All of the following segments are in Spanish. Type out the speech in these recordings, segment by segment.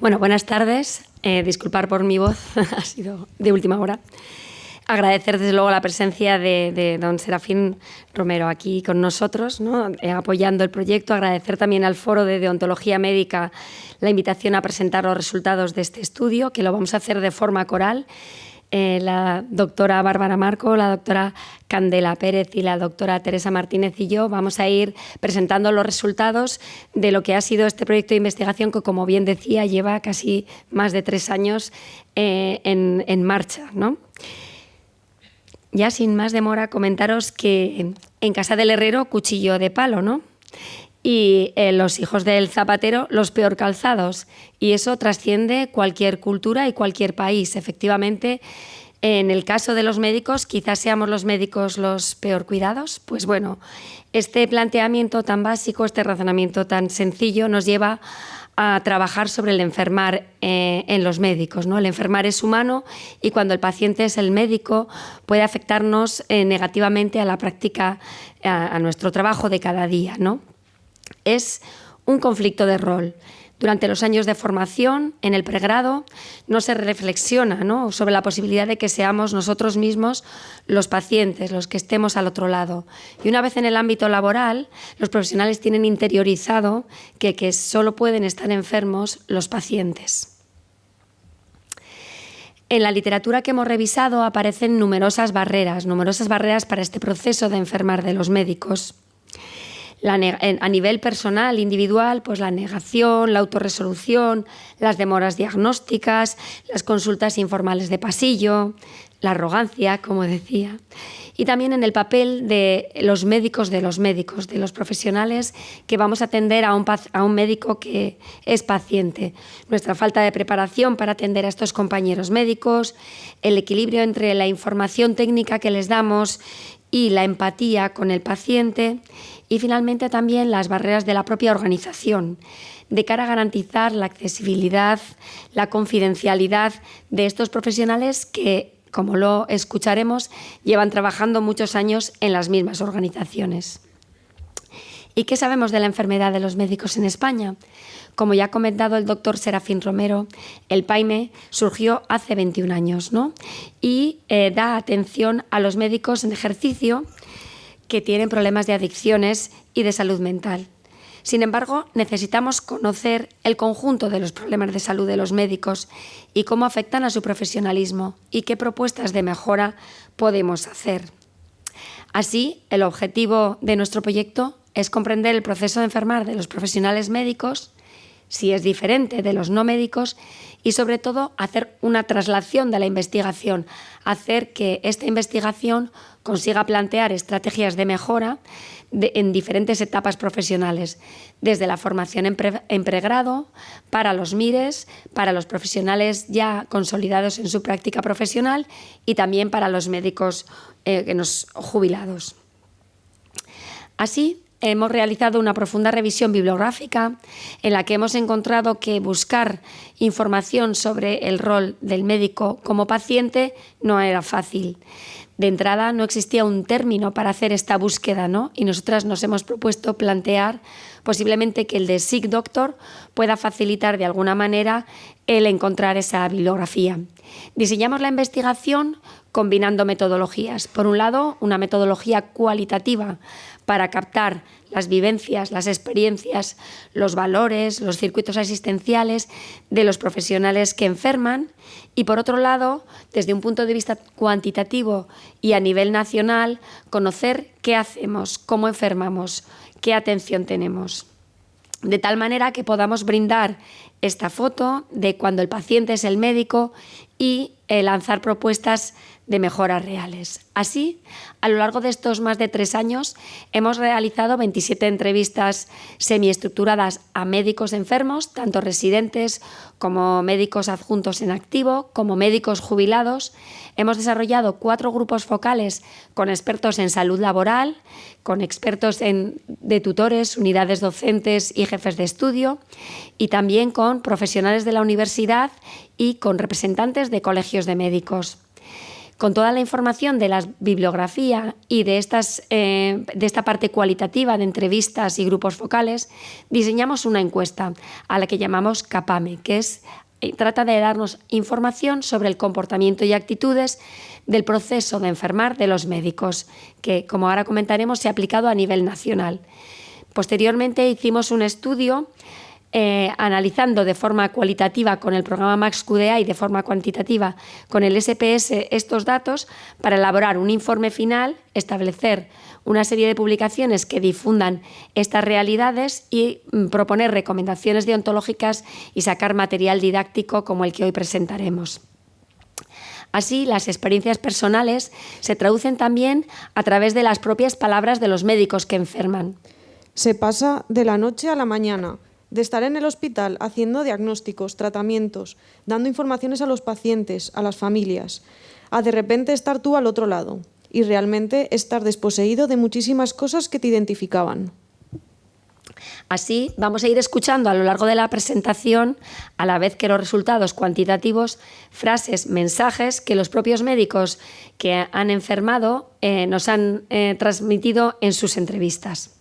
Bueno, buenas tardes. Disculpar por mi voz, ha sido de última hora. Agradecer desde luego la presencia de don Serafín Romero aquí con nosotros, ¿no? Apoyando el proyecto. Agradecer también al Foro de Deontología Médica la invitación a presentar los resultados de este estudio, que lo vamos a hacer de forma coral. La doctora Bárbara Marco, la doctora Candela Pérez y la doctora Teresa Martínez y yo vamos a ir presentando los resultados de lo que ha sido este proyecto de investigación que, como bien decía, lleva casi más de 3 años en marcha, ¿no? Ya sin más demora, comentaros que en casa del herrero, cuchillo de palo, ¿no? Y los hijos del zapatero, los peor calzados. Y eso trasciende cualquier cultura y cualquier país. Efectivamente, en el caso de los médicos, quizás seamos los médicos los peor cuidados. Pues bueno, este planteamiento tan básico, este razonamiento tan sencillo, nos lleva a trabajar sobre el enfermar en los médicos, ¿no? El enfermar es humano y cuando el paciente es el médico puede afectarnos negativamente a la práctica, a nuestro trabajo de cada día, ¿no? Es un conflicto de rol. Durante los años de formación, en el pregrado, no se reflexiona, ¿no?, sobre la posibilidad de que seamos nosotros mismos los pacientes, los que estemos al otro lado. Y una vez en el ámbito laboral, los profesionales tienen interiorizado que solo pueden estar enfermos los pacientes. En la literatura que hemos revisado aparecen numerosas barreras para este proceso de enfermar de los médicos. A nivel personal, individual, pues la negación, la autorresolución, las demoras diagnósticas, las consultas informales de pasillo, la arrogancia, como decía. Y también en el papel de los médicos, de los profesionales que vamos a atender a un médico que es paciente. Nuestra falta de preparación para atender a estos compañeros médicos, el equilibrio entre la información técnica que les damos y la empatía con el paciente, y finalmente también las barreras de la propia organización de cara a garantizar la accesibilidad, la confidencialidad de estos profesionales que, como lo escucharemos, llevan trabajando muchos años en las mismas organizaciones. ¿Y qué sabemos de la enfermedad de los médicos en España? Como ya ha comentado el doctor Serafín Romero, el PAIME surgió hace 21 años, ¿no? Y da atención a los médicos en ejercicio que tienen problemas de adicciones y de salud mental. Sin embargo, necesitamos conocer el conjunto de los problemas de salud de los médicos y cómo afectan a su profesionalismo y qué propuestas de mejora podemos hacer. Así, el objetivo de nuestro proyecto es comprender el proceso de enfermar de los profesionales médicos, si es diferente de los no médicos, y sobre todo hacer una traslación de la investigación, hacer que esta investigación consiga plantear estrategias de mejora en diferentes etapas profesionales, desde la formación en pregrado, para los MIRES, para los profesionales ya consolidados en su práctica profesional y también para los médicos jubilados. Así, hemos realizado una profunda revisión bibliográfica en la que hemos encontrado que buscar información sobre el rol del médico como paciente no era fácil. De entrada no existía un término para hacer esta búsqueda, ¿no? Y nosotras nos hemos propuesto plantear posiblemente que el de Sick Doctor pueda facilitar de alguna manera el encontrar esa bibliografía. Diseñamos la investigación combinando metodologías. Por un lado, una metodología cualitativa para captar las vivencias, las experiencias, los valores, los circuitos asistenciales de los profesionales que enferman, y por otro lado, desde un punto de vista cuantitativo y a nivel nacional, conocer qué hacemos, cómo enfermamos, qué atención tenemos. De tal manera que podamos brindar esta foto de cuando el paciente es el médico y lanzar propuestas de mejoras reales. Así, a lo largo de estos más de 3 años, hemos realizado 27 entrevistas semiestructuradas a médicos enfermos, tanto residentes como médicos adjuntos en activo, como médicos jubilados. Hemos desarrollado 4 grupos focales con expertos en salud laboral, con expertos de tutores, unidades docentes y jefes de estudio, y también con profesionales de la universidad y con representantes de colegios de médicos. Con toda la información de la bibliografía y de esta parte cualitativa de entrevistas y grupos focales, diseñamos una encuesta a la que llamamos CAPAME, que trata de darnos información sobre el comportamiento y actitudes del proceso de enfermar de los médicos, que, como ahora comentaremos, se ha aplicado a nivel nacional. Posteriormente hicimos un estudio analizando de forma cualitativa con el programa MaxQDA y de forma cuantitativa con el SPS estos datos para elaborar un informe final, establecer una serie de publicaciones que difundan estas realidades y proponer recomendaciones deontológicas y sacar material didáctico como el que hoy presentaremos. Así, las experiencias personales se traducen también a través de las propias palabras de los médicos que enferman. Se pasa de la noche a la mañana, de estar en el hospital haciendo diagnósticos, tratamientos, dando informaciones a los pacientes, a las familias, a de repente estar tú al otro lado y realmente estar desposeído de muchísimas cosas que te identificaban. Así, vamos a ir escuchando a lo largo de la presentación, a la vez que los resultados cuantitativos, frases, mensajes que los propios médicos que han enfermado nos han transmitido en sus entrevistas.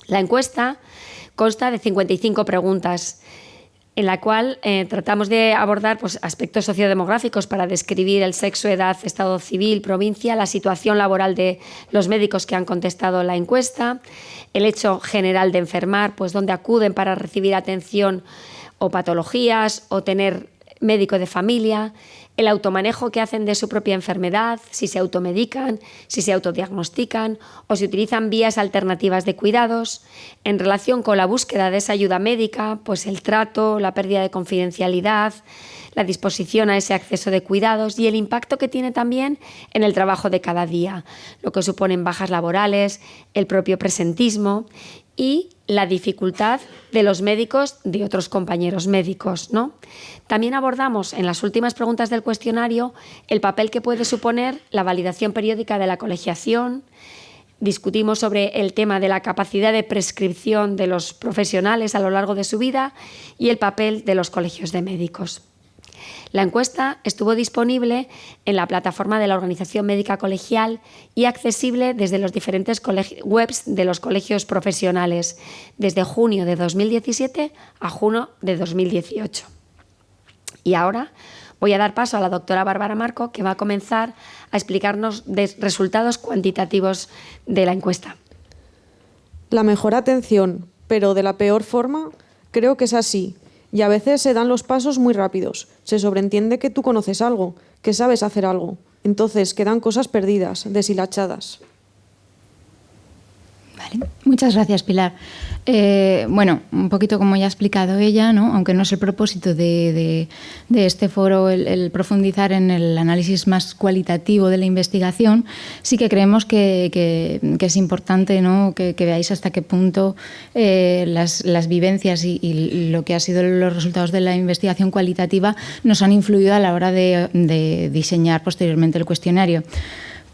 La encuesta consta de 55 preguntas, en la cual tratamos de abordar aspectos sociodemográficos para describir el sexo, edad, estado civil, provincia, la situación laboral de los médicos que han contestado la encuesta, el hecho general de enfermar, dónde acuden para recibir atención o patologías o tener médico de familia, el automanejo que hacen de su propia enfermedad, si se automedican, si se autodiagnostican o si utilizan vías alternativas de cuidados. En relación con la búsqueda de esa ayuda médica, el trato, la pérdida de confidencialidad, la disposición a ese acceso de cuidados y el impacto que tiene también en el trabajo de cada día, lo que suponen bajas laborales, el propio presentismo y la dificultad de los médicos de otros compañeros médicos, ¿no? También abordamos en las últimas preguntas del cuestionario el papel que puede suponer la validación periódica de la colegiación. Discutimos sobre el tema de la capacidad de prescripción de los profesionales a lo largo de su vida y el papel de los colegios de médicos. La encuesta estuvo disponible en la plataforma de la Organización Médica Colegial y accesible desde los diferentes webs de los colegios profesionales desde junio de 2017 a junio de 2018. Y ahora voy a dar paso a la doctora Bárbara Marco, que va a comenzar a explicarnos resultados cuantitativos de la encuesta. La mejor atención, pero de la peor forma, creo que es así. Y a veces se dan los pasos muy rápidos. Se sobreentiende que tú conoces algo, que sabes hacer algo. Entonces quedan cosas perdidas, deshilachadas. Vale. Muchas gracias, Pilar. Bueno, un poquito como ya ha explicado ella, ¿no? Aunque no es el propósito de este foro el profundizar en el análisis más cualitativo de la investigación, sí que creemos que es importante, ¿no? que veáis hasta qué punto las vivencias y lo que han sido los resultados de la investigación cualitativa nos han influido a la hora de diseñar posteriormente el cuestionario.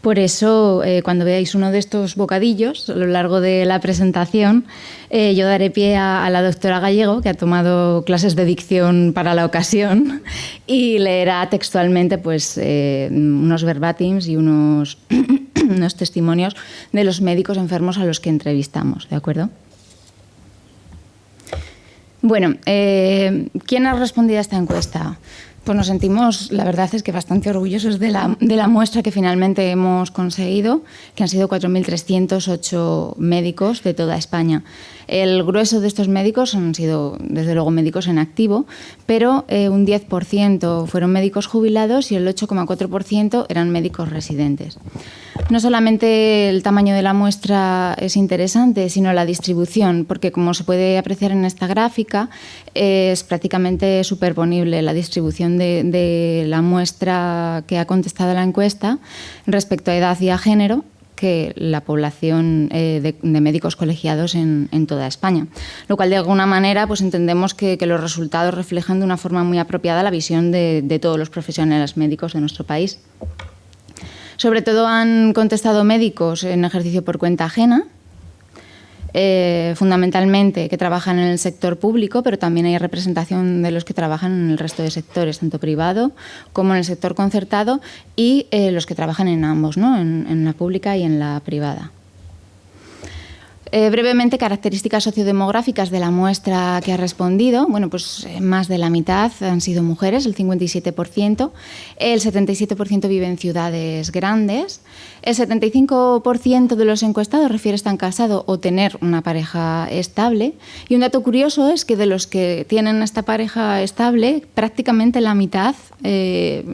Por eso, cuando veáis uno de estos bocadillos a lo largo de la presentación, yo daré pie a la doctora Gallego, que ha tomado clases de dicción para la ocasión, y leerá textualmente unos verbatims y unos testimonios de los médicos enfermos a los que entrevistamos, ¿de acuerdo? Bueno, ¿quién ha respondido a esta encuesta? Pues nos sentimos, la verdad es que bastante orgullosos de la muestra que finalmente hemos conseguido, que han sido 4.308 médicos de toda España. El grueso de estos médicos han sido, desde luego, médicos en activo, pero un 10% fueron médicos jubilados y el 8,4% eran médicos residentes. No solamente el tamaño de la muestra es interesante, sino la distribución, porque como se puede apreciar en esta gráfica, es prácticamente superponible la distribución de la muestra que ha contestado la encuesta respecto a edad y a género que la población de médicos colegiados en toda España. Lo cual, de alguna manera, entendemos que los resultados reflejan de una forma muy apropiada la visión de todos los profesionales médicos de nuestro país. Sobre todo han contestado médicos en ejercicio por cuenta ajena, fundamentalmente que trabajan en el sector público, pero también hay representación de los que trabajan en el resto de sectores, tanto privado como en el sector concertado, y los que trabajan en ambos, ¿no? En la pública y en la privada. Brevemente, características sociodemográficas de la muestra que ha respondido. Bueno, pues más de la mitad han sido mujeres, el 57%. El 77% vive en ciudades grandes. El 75% de los encuestados refiere estar casado o tener una pareja estable. Y un dato curioso es que de los que tienen esta pareja estable, prácticamente la mitad,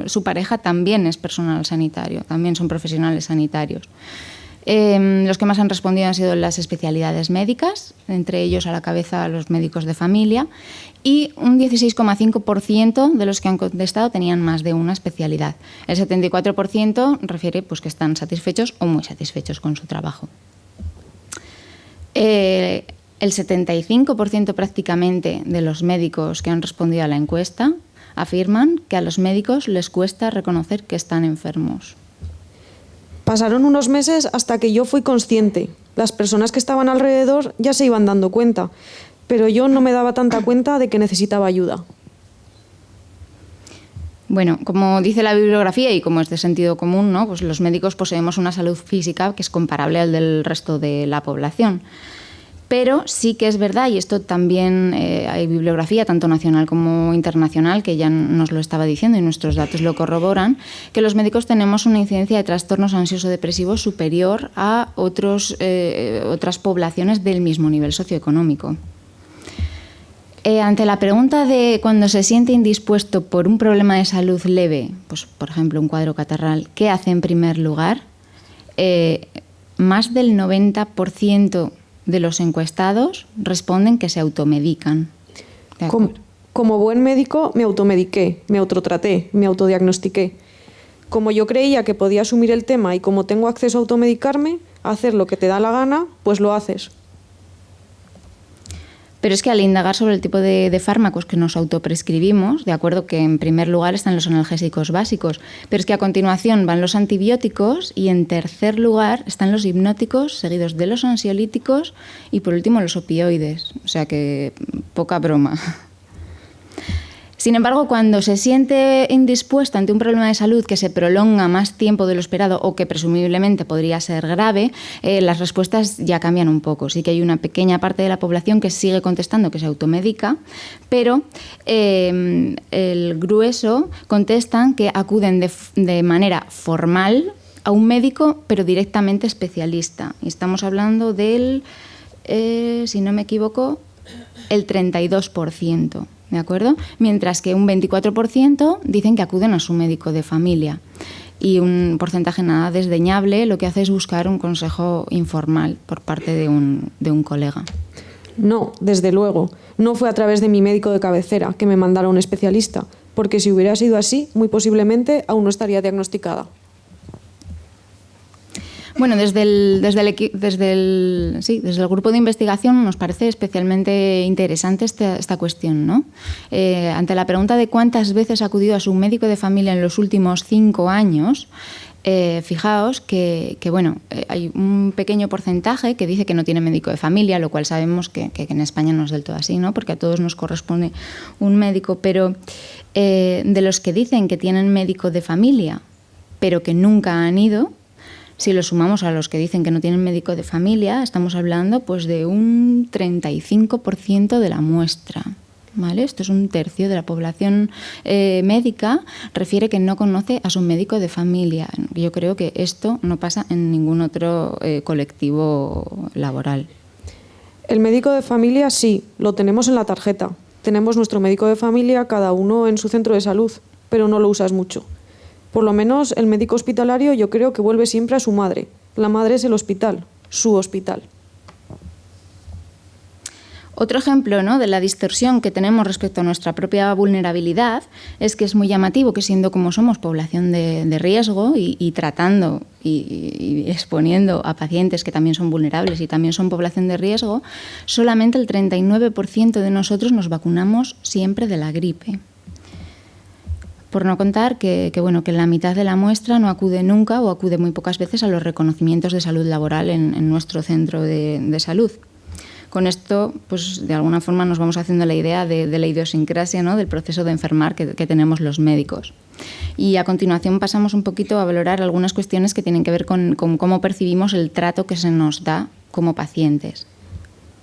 su pareja también es personal sanitario, también son profesionales sanitarios. Los que más han respondido han sido las especialidades médicas, entre ellos a la cabeza los médicos de familia, y un 16,5% de los que han contestado tenían más de una especialidad. El 74% refiere pues, que están satisfechos o muy satisfechos con su trabajo. El 75% prácticamente de los médicos que han respondido a la encuesta afirman que a los médicos les cuesta reconocer que están enfermos. Pasaron unos meses hasta que yo fui consciente. Las personas que estaban alrededor ya se iban dando cuenta, pero yo no me daba tanta cuenta de que necesitaba ayuda. Bueno, como dice la bibliografía y como es de sentido común, ¿no? Pues los médicos poseemos una salud física que es comparable al del resto de la población. Pero sí que es verdad, y esto también hay bibliografía, tanto nacional como internacional, que ya nos lo estaba diciendo y nuestros datos lo corroboran, que los médicos tenemos una incidencia de trastornos ansioso-depresivos superior a otras poblaciones del mismo nivel socioeconómico. Ante la pregunta de cuando se siente indispuesto por un problema de salud leve, pues por ejemplo un cuadro catarral, ¿qué hace en primer lugar? Más del 90% de los encuestados responden que se automedican. Como buen médico me automediqué, me autotraté, me autodiagnostiqué. Como yo creía que podía asumir el tema y como tengo acceso a automedicarme, a hacer lo que te da la gana, pues lo haces. Pero es que al indagar sobre el tipo de fármacos que nos autoprescribimos, de acuerdo que en primer lugar están los analgésicos básicos, pero es que a continuación van los antibióticos y en tercer lugar están los hipnóticos, seguidos de los ansiolíticos y por último los opioides. O sea que poca broma. Sin embargo, cuando se siente indispuesta ante un problema de salud que se prolonga más tiempo de lo esperado o que presumiblemente podría ser grave, las respuestas ya cambian un poco. Sí que hay una pequeña parte de la población que sigue contestando que se automedica, pero el grueso contestan que acuden de manera formal a un médico, pero directamente especialista. Y estamos hablando del, si no me equivoco, el 32%. ¿De acuerdo? Mientras que un 24% dicen que acuden a su médico de familia. Y un porcentaje nada desdeñable lo que hace es buscar un consejo informal por parte de un colega. No, desde luego. No fue a través de mi médico de cabecera que me mandara a un especialista, porque si hubiera sido así, muy posiblemente aún no estaría diagnosticada. Bueno, desde el grupo de investigación nos parece especialmente interesante esta cuestión, ¿no? Ante la pregunta de cuántas veces ha acudido a su médico de familia en los últimos 5 años, fijaos que hay un pequeño porcentaje que dice que no tiene médico de familia, lo cual sabemos que en España no es del todo así, ¿no? Porque a todos nos corresponde un médico, pero de los que dicen que tienen médico de familia, pero que nunca han ido, si lo sumamos a los que dicen que no tienen médico de familia, estamos hablando pues de un 35% de la muestra. ¿Vale? Esto es un tercio de la población médica, refiere que no conoce a su médico de familia. Yo creo que esto no pasa en ningún otro colectivo laboral. El médico de familia sí, lo tenemos en la tarjeta. Tenemos nuestro médico de familia, cada uno en su centro de salud, pero no lo usas mucho. Por lo menos el médico hospitalario yo creo que vuelve siempre a su madre. La madre es el hospital, su hospital. Otro ejemplo, ¿no?, de la distorsión que tenemos respecto a nuestra propia vulnerabilidad es que es muy llamativo que siendo como somos población de riesgo y tratando y exponiendo a pacientes que también son vulnerables y también son población de riesgo, solamente el 39% de nosotros nos vacunamos siempre de la gripe. Por no contar que la mitad de la muestra no acude nunca o acude muy pocas veces a los reconocimientos de salud laboral en nuestro centro de salud. Con esto, pues de alguna forma nos vamos haciendo la idea de la idiosincrasia, ¿no?, del proceso de enfermar que tenemos los médicos. Y a continuación pasamos un poquito a valorar algunas cuestiones que tienen que ver con cómo percibimos el trato que se nos da como pacientes.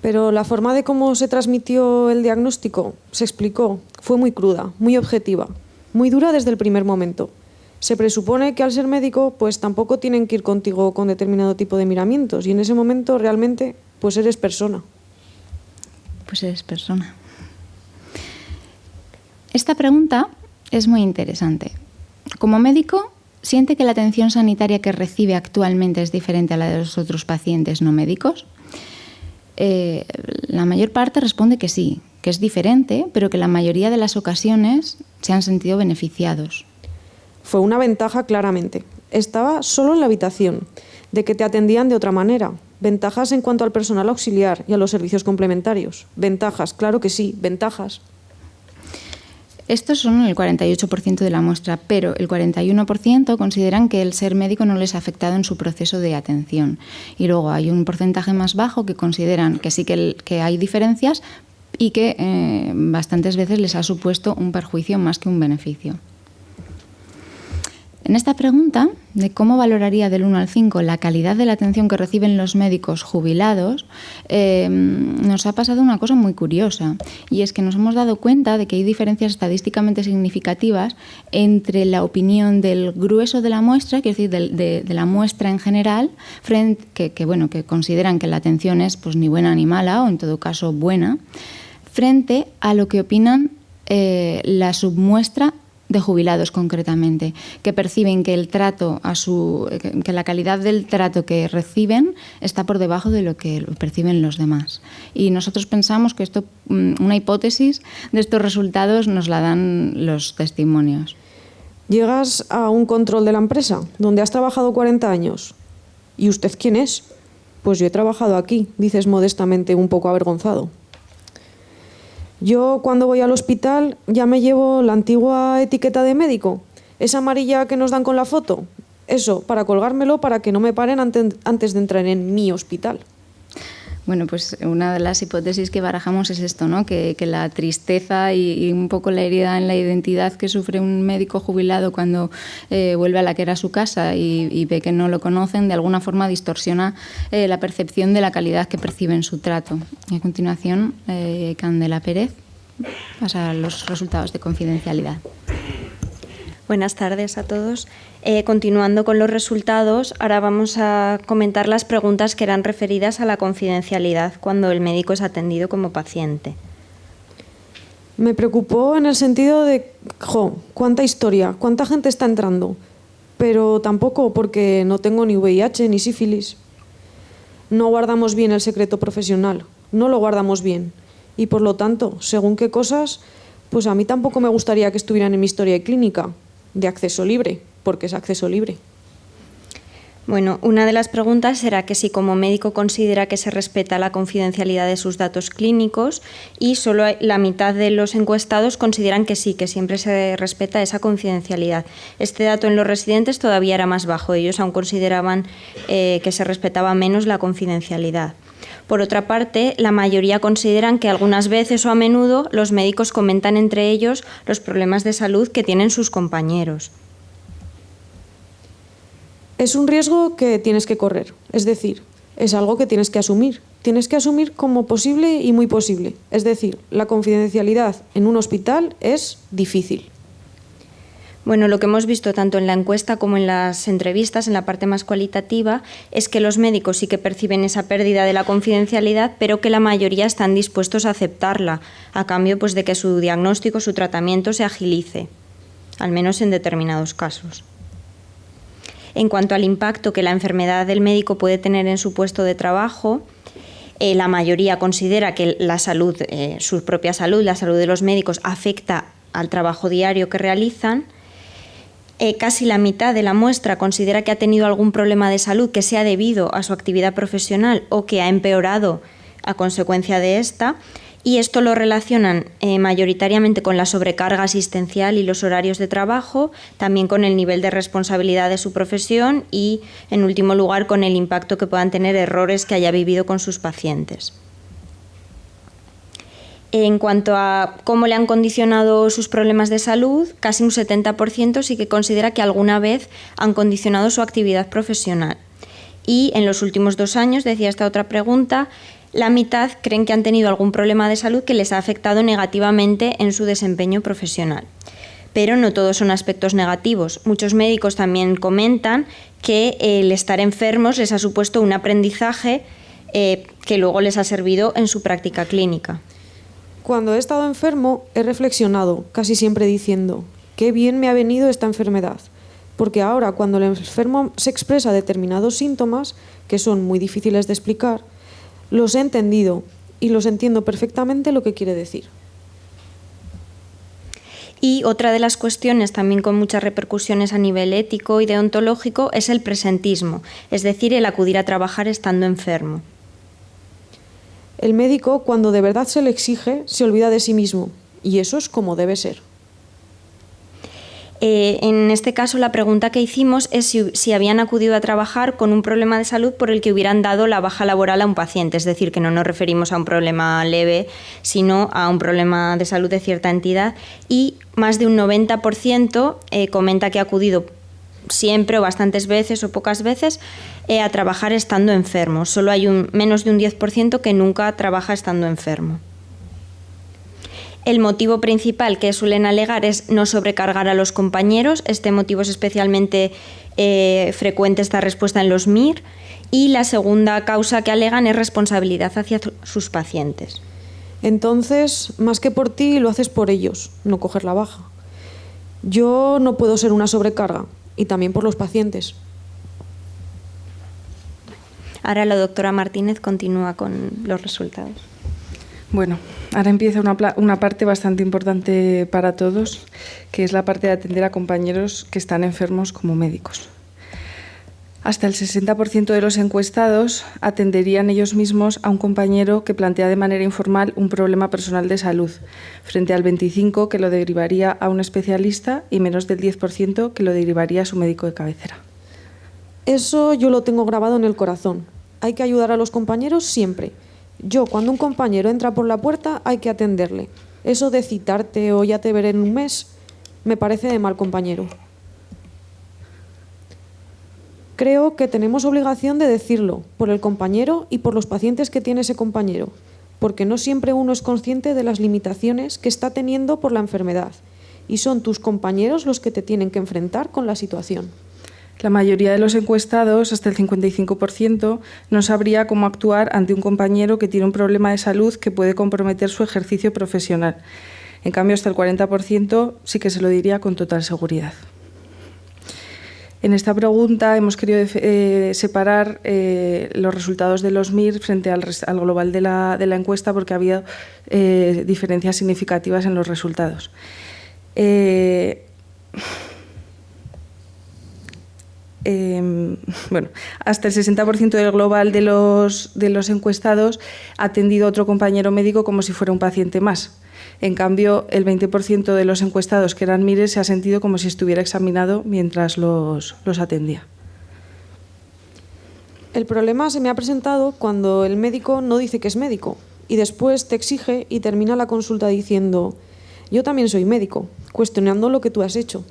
Pero la forma de cómo se transmitió el diagnóstico, se explicó, fue muy cruda, muy objetiva, muy dura desde el primer momento. Se presupone que al ser médico, pues tampoco tienen que ir contigo con determinado tipo de miramientos, y en ese momento realmente, pues eres persona. Pues eres persona. Esta pregunta es muy interesante. Como médico, ¿siente que la atención sanitaria que recibe actualmente es diferente a la de los otros pacientes no médicos? La mayor parte responde que sí, que es diferente, pero que la mayoría de las ocasiones se han sentido beneficiados. Fue una ventaja claramente. Estaba solo en la habitación, de que te atendían de otra manera. Ventajas en cuanto al personal auxiliar y a los servicios complementarios. Ventajas, claro que sí, ventajas. Estos son el 48% de la muestra, pero el 41% consideran que el ser médico no les ha afectado en su proceso de atención. Y luego hay un porcentaje más bajo que consideran que sí que hay diferencias y que bastantes veces les ha supuesto un perjuicio más que un beneficio. En esta pregunta de cómo valoraría del 1 al 5 la calidad de la atención que reciben los médicos jubilados, nos ha pasado una cosa muy curiosa, y es que nos hemos dado cuenta de que hay diferencias estadísticamente significativas entre la opinión del grueso de la muestra, que es decir, de la muestra en general, que consideran que la atención es pues, ni buena ni mala, o en todo caso buena, frente a lo que opinan la submuestra de jubilados concretamente, que perciben que el trato que la calidad del trato que reciben está por debajo de lo que perciben los demás. Y nosotros pensamos que una hipótesis de estos resultados nos la dan los testimonios. Llegas a un control de la empresa, donde has trabajado 40 años. ¿Y usted quién es? Pues yo he trabajado aquí, dices modestamente, un poco avergonzado. Yo cuando voy al hospital ya me llevo la antigua etiqueta de médico, esa amarilla que nos dan con la foto. Eso, para colgármelo para que no me paren antes de entrar en mi hospital. Bueno, pues una de las hipótesis que barajamos es esto, ¿no? Que la tristeza y un poco la herida en la identidad que sufre un médico jubilado cuando vuelve a la que era su casa y ve que no lo conocen, de alguna forma distorsiona la percepción de la calidad que percibe en su trato. Y a continuación, Candela Pérez pasa a los resultados de confidencialidad. Buenas tardes a todos. Continuando con los resultados, ahora vamos a comentar las preguntas que eran referidas a la confidencialidad cuando el médico es atendido como paciente. Me preocupó en el sentido de, cuánta historia, cuánta gente está entrando, pero tampoco porque no tengo ni VIH ni sífilis. No guardamos bien el secreto profesional, no lo guardamos bien. Y por lo tanto, según qué cosas, pues a mí tampoco me gustaría que estuvieran en mi historia clínica, de acceso libre, porque es acceso libre. Bueno, una de las preguntas será que si como médico considera que se respeta la confidencialidad de sus datos clínicos, y solo la mitad de los encuestados consideran que sí, que siempre se respeta esa confidencialidad. Este dato en los residentes todavía era más bajo, ellos aún consideraban que se respetaba menos la confidencialidad. Por otra parte, la mayoría consideran que algunas veces o a menudo los médicos comentan entre ellos los problemas de salud que tienen sus compañeros. Es un riesgo que tienes que correr, es decir, es algo que tienes que asumir. Tienes que asumir como posible y muy posible. Es decir, la confidencialidad en un hospital es difícil. Bueno, lo que hemos visto tanto en la encuesta como en las entrevistas, en la parte más cualitativa, es que los médicos sí que perciben esa pérdida de la confidencialidad, pero que la mayoría están dispuestos a aceptarla, a cambio pues, de que su diagnóstico, su tratamiento se agilice, al menos en determinados casos. En cuanto al impacto que la enfermedad del médico puede tener en su puesto de trabajo, la mayoría considera que la salud, su propia salud, la salud de los médicos, afecta al trabajo diario que realizan. Casi la mitad de la muestra considera que ha tenido algún problema de salud que sea debido a su actividad profesional o que ha empeorado a consecuencia de esta, y esto lo relacionan mayoritariamente con la sobrecarga asistencial y los horarios de trabajo, también con el nivel de responsabilidad de su profesión y, en último lugar, con el impacto que puedan tener errores que haya vivido con sus pacientes. En cuanto a cómo le han condicionado sus problemas de salud, casi un 70% sí que considera que alguna vez han condicionado su actividad profesional. Y en los últimos 2 años, decía esta otra pregunta, la mitad creen que han tenido algún problema de salud que les ha afectado negativamente en su desempeño profesional. Pero no todos son aspectos negativos. Muchos médicos también comentan que el estar enfermos les ha supuesto un aprendizaje que luego les ha servido en su práctica clínica. Cuando he estado enfermo, he reflexionado, casi siempre diciendo, qué bien me ha venido esta enfermedad, porque ahora cuando el enfermo se expresa determinados síntomas, que son muy difíciles de explicar, los he entendido y los entiendo perfectamente lo que quiere decir. Y otra de las cuestiones también con muchas repercusiones a nivel ético y deontológico es el presentismo, es decir, el acudir a trabajar estando enfermo. El médico, cuando de verdad se le exige, se olvida de sí mismo, y eso es como debe ser. En este caso, la pregunta que hicimos es si habían acudido a trabajar con un problema de salud por el que hubieran dado la baja laboral a un paciente, es decir, que no nos referimos a un problema leve, sino a un problema de salud de cierta entidad, y más de un 90% comenta que ha acudido siempre o bastantes veces o pocas veces a trabajar estando enfermo. Solo hay menos de un 10% que nunca trabaja estando enfermo. El motivo principal que suelen alegar es no sobrecargar a los compañeros. Este motivo es especialmente frecuente, esta respuesta en los MIR. Y la segunda causa que alegan es responsabilidad hacia sus pacientes. Entonces, más que por ti, lo haces por ellos, no coger la baja. Yo no puedo ser una sobrecarga, y también por los pacientes. Ahora la doctora Martínez continúa con los resultados. Bueno, ahora empieza una parte bastante importante para todos, que es la parte de atender a compañeros que están enfermos como médicos. Hasta el 60% de los encuestados atenderían ellos mismos a un compañero que plantea de manera informal un problema personal de salud, frente al 25% que lo derivaría a un especialista y menos del 10% que lo derivaría a su médico de cabecera. Eso yo lo tengo grabado en el corazón. Hay que ayudar a los compañeros siempre. Yo, cuando un compañero entra por la puerta, hay que atenderle. Eso de citarte o ya te veré en un mes, me parece de mal compañero. Creo que tenemos obligación de decirlo, por el compañero y por los pacientes que tiene ese compañero, porque no siempre uno es consciente de las limitaciones que está teniendo por la enfermedad, y son tus compañeros los que te tienen que enfrentar con la situación. La mayoría de los encuestados, hasta el 55%, no sabría cómo actuar ante un compañero que tiene un problema de salud que puede comprometer su ejercicio profesional. En cambio, hasta el 40% sí que se lo diría con total seguridad. En esta pregunta hemos querido separar los resultados de los MIR frente al global de la encuesta porque ha habido diferencias significativas en los resultados. Bueno, hasta el 60% del global de los encuestados ha atendido a otro compañero médico como si fuera un paciente más. En cambio, el 20% de los encuestados que eran MIRES se ha sentido como si estuviera examinado mientras los atendía. El problema se me ha presentado cuando el médico no dice que es médico y después te exige y termina la consulta diciendo «yo también soy médico», cuestionando lo que tú has hecho.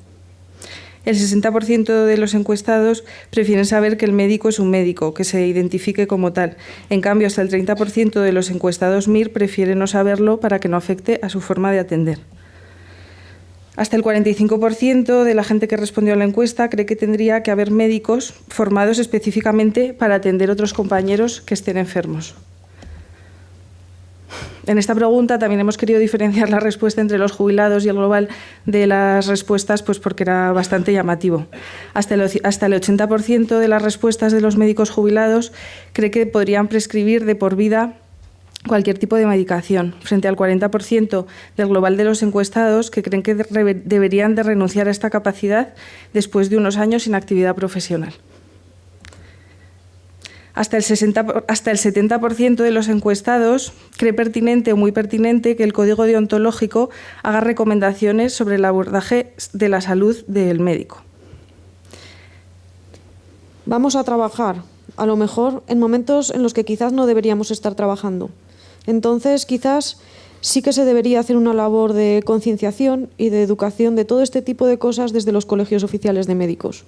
El 60% de los encuestados prefieren saber que el médico es un médico, que se identifique como tal. En cambio, hasta el 30% de los encuestados MIR prefieren no saberlo para que no afecte a su forma de atender. Hasta el 45% de la gente que respondió a la encuesta cree que tendría que haber médicos formados específicamente para atender a otros compañeros que estén enfermos. En esta pregunta también hemos querido diferenciar la respuesta entre los jubilados y el global de las respuestas, pues porque era bastante llamativo. Hasta el 80% de las respuestas de los médicos jubilados cree que podrían prescribir de por vida cualquier tipo de medicación, frente al 40% del global de los encuestados que creen que deberían de renunciar a esta capacidad después de unos años sin actividad profesional. Hasta el 70% de los encuestados cree pertinente o muy pertinente que el código deontológico haga recomendaciones sobre el abordaje de la salud del médico. Vamos a trabajar, a lo mejor en momentos en los que quizás no deberíamos estar trabajando. Entonces, quizás sí que se debería hacer una labor de concienciación y de educación de todo este tipo de cosas desde los colegios oficiales de médicos.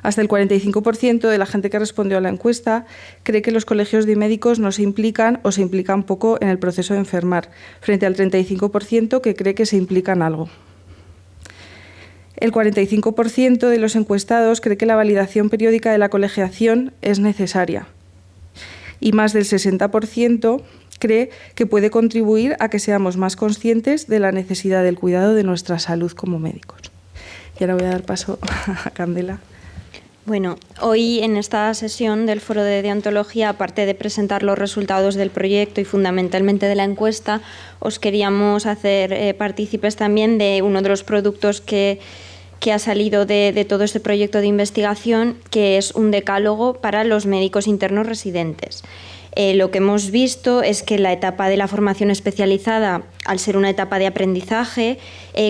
Hasta el 45% de la gente que respondió a la encuesta cree que los colegios de médicos no se implican o se implican poco en el proceso de enfermar, frente al 35% que cree que se implican algo. El 45% de los encuestados cree que la validación periódica de la colegiación es necesaria y más del 60% cree que puede contribuir a que seamos más conscientes de la necesidad del cuidado de nuestra salud como médicos. Y ahora voy a dar paso a Candela. Bueno, hoy en esta sesión del Foro de Deontología, aparte de presentar los resultados del proyecto y fundamentalmente de la encuesta, os queríamos hacer partícipes también de uno de los productos que ha salido de todo este proyecto de investigación, que es un decálogo para los médicos internos residentes. Lo que hemos visto es que la etapa de la formación especializada, al ser una etapa de aprendizaje,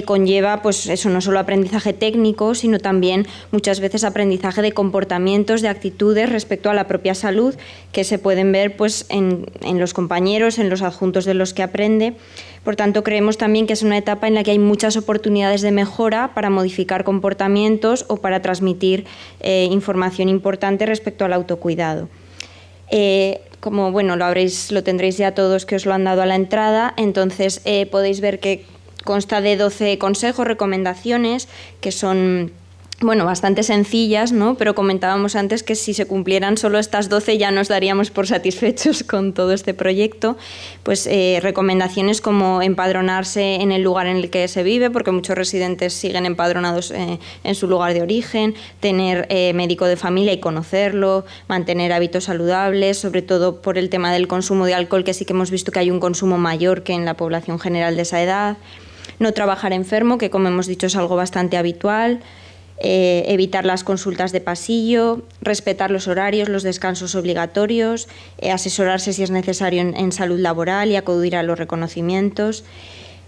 conlleva pues eso, no solo aprendizaje técnico, sino también muchas veces aprendizaje de comportamientos, de actitudes respecto a la propia salud, que se pueden ver pues en los compañeros, en los adjuntos de los que aprende. Por tanto, creemos también que es una etapa en la que hay muchas oportunidades de mejora para modificar comportamientos o para transmitir información importante respecto al autocuidado. Como bueno, lo tendréis ya todos que os lo han dado a la entrada, entonces podéis ver que consta de 12 consejos, recomendaciones, que son bastante sencillas, ¿no? Pero comentábamos antes que si se cumplieran solo estas 12 ya nos daríamos por satisfechos con todo este proyecto. Pues recomendaciones como empadronarse en el lugar en el que se vive, porque muchos residentes siguen empadronados en su lugar de origen, tener médico de familia y conocerlo, mantener hábitos saludables, sobre todo por el tema del consumo de alcohol, que sí que hemos visto que hay un consumo mayor que en la población general de esa edad. No trabajar enfermo, que como hemos dicho es algo bastante habitual. Evitar las consultas de pasillo, respetar los horarios, los descansos obligatorios, asesorarse si es necesario en salud laboral y acudir a los reconocimientos.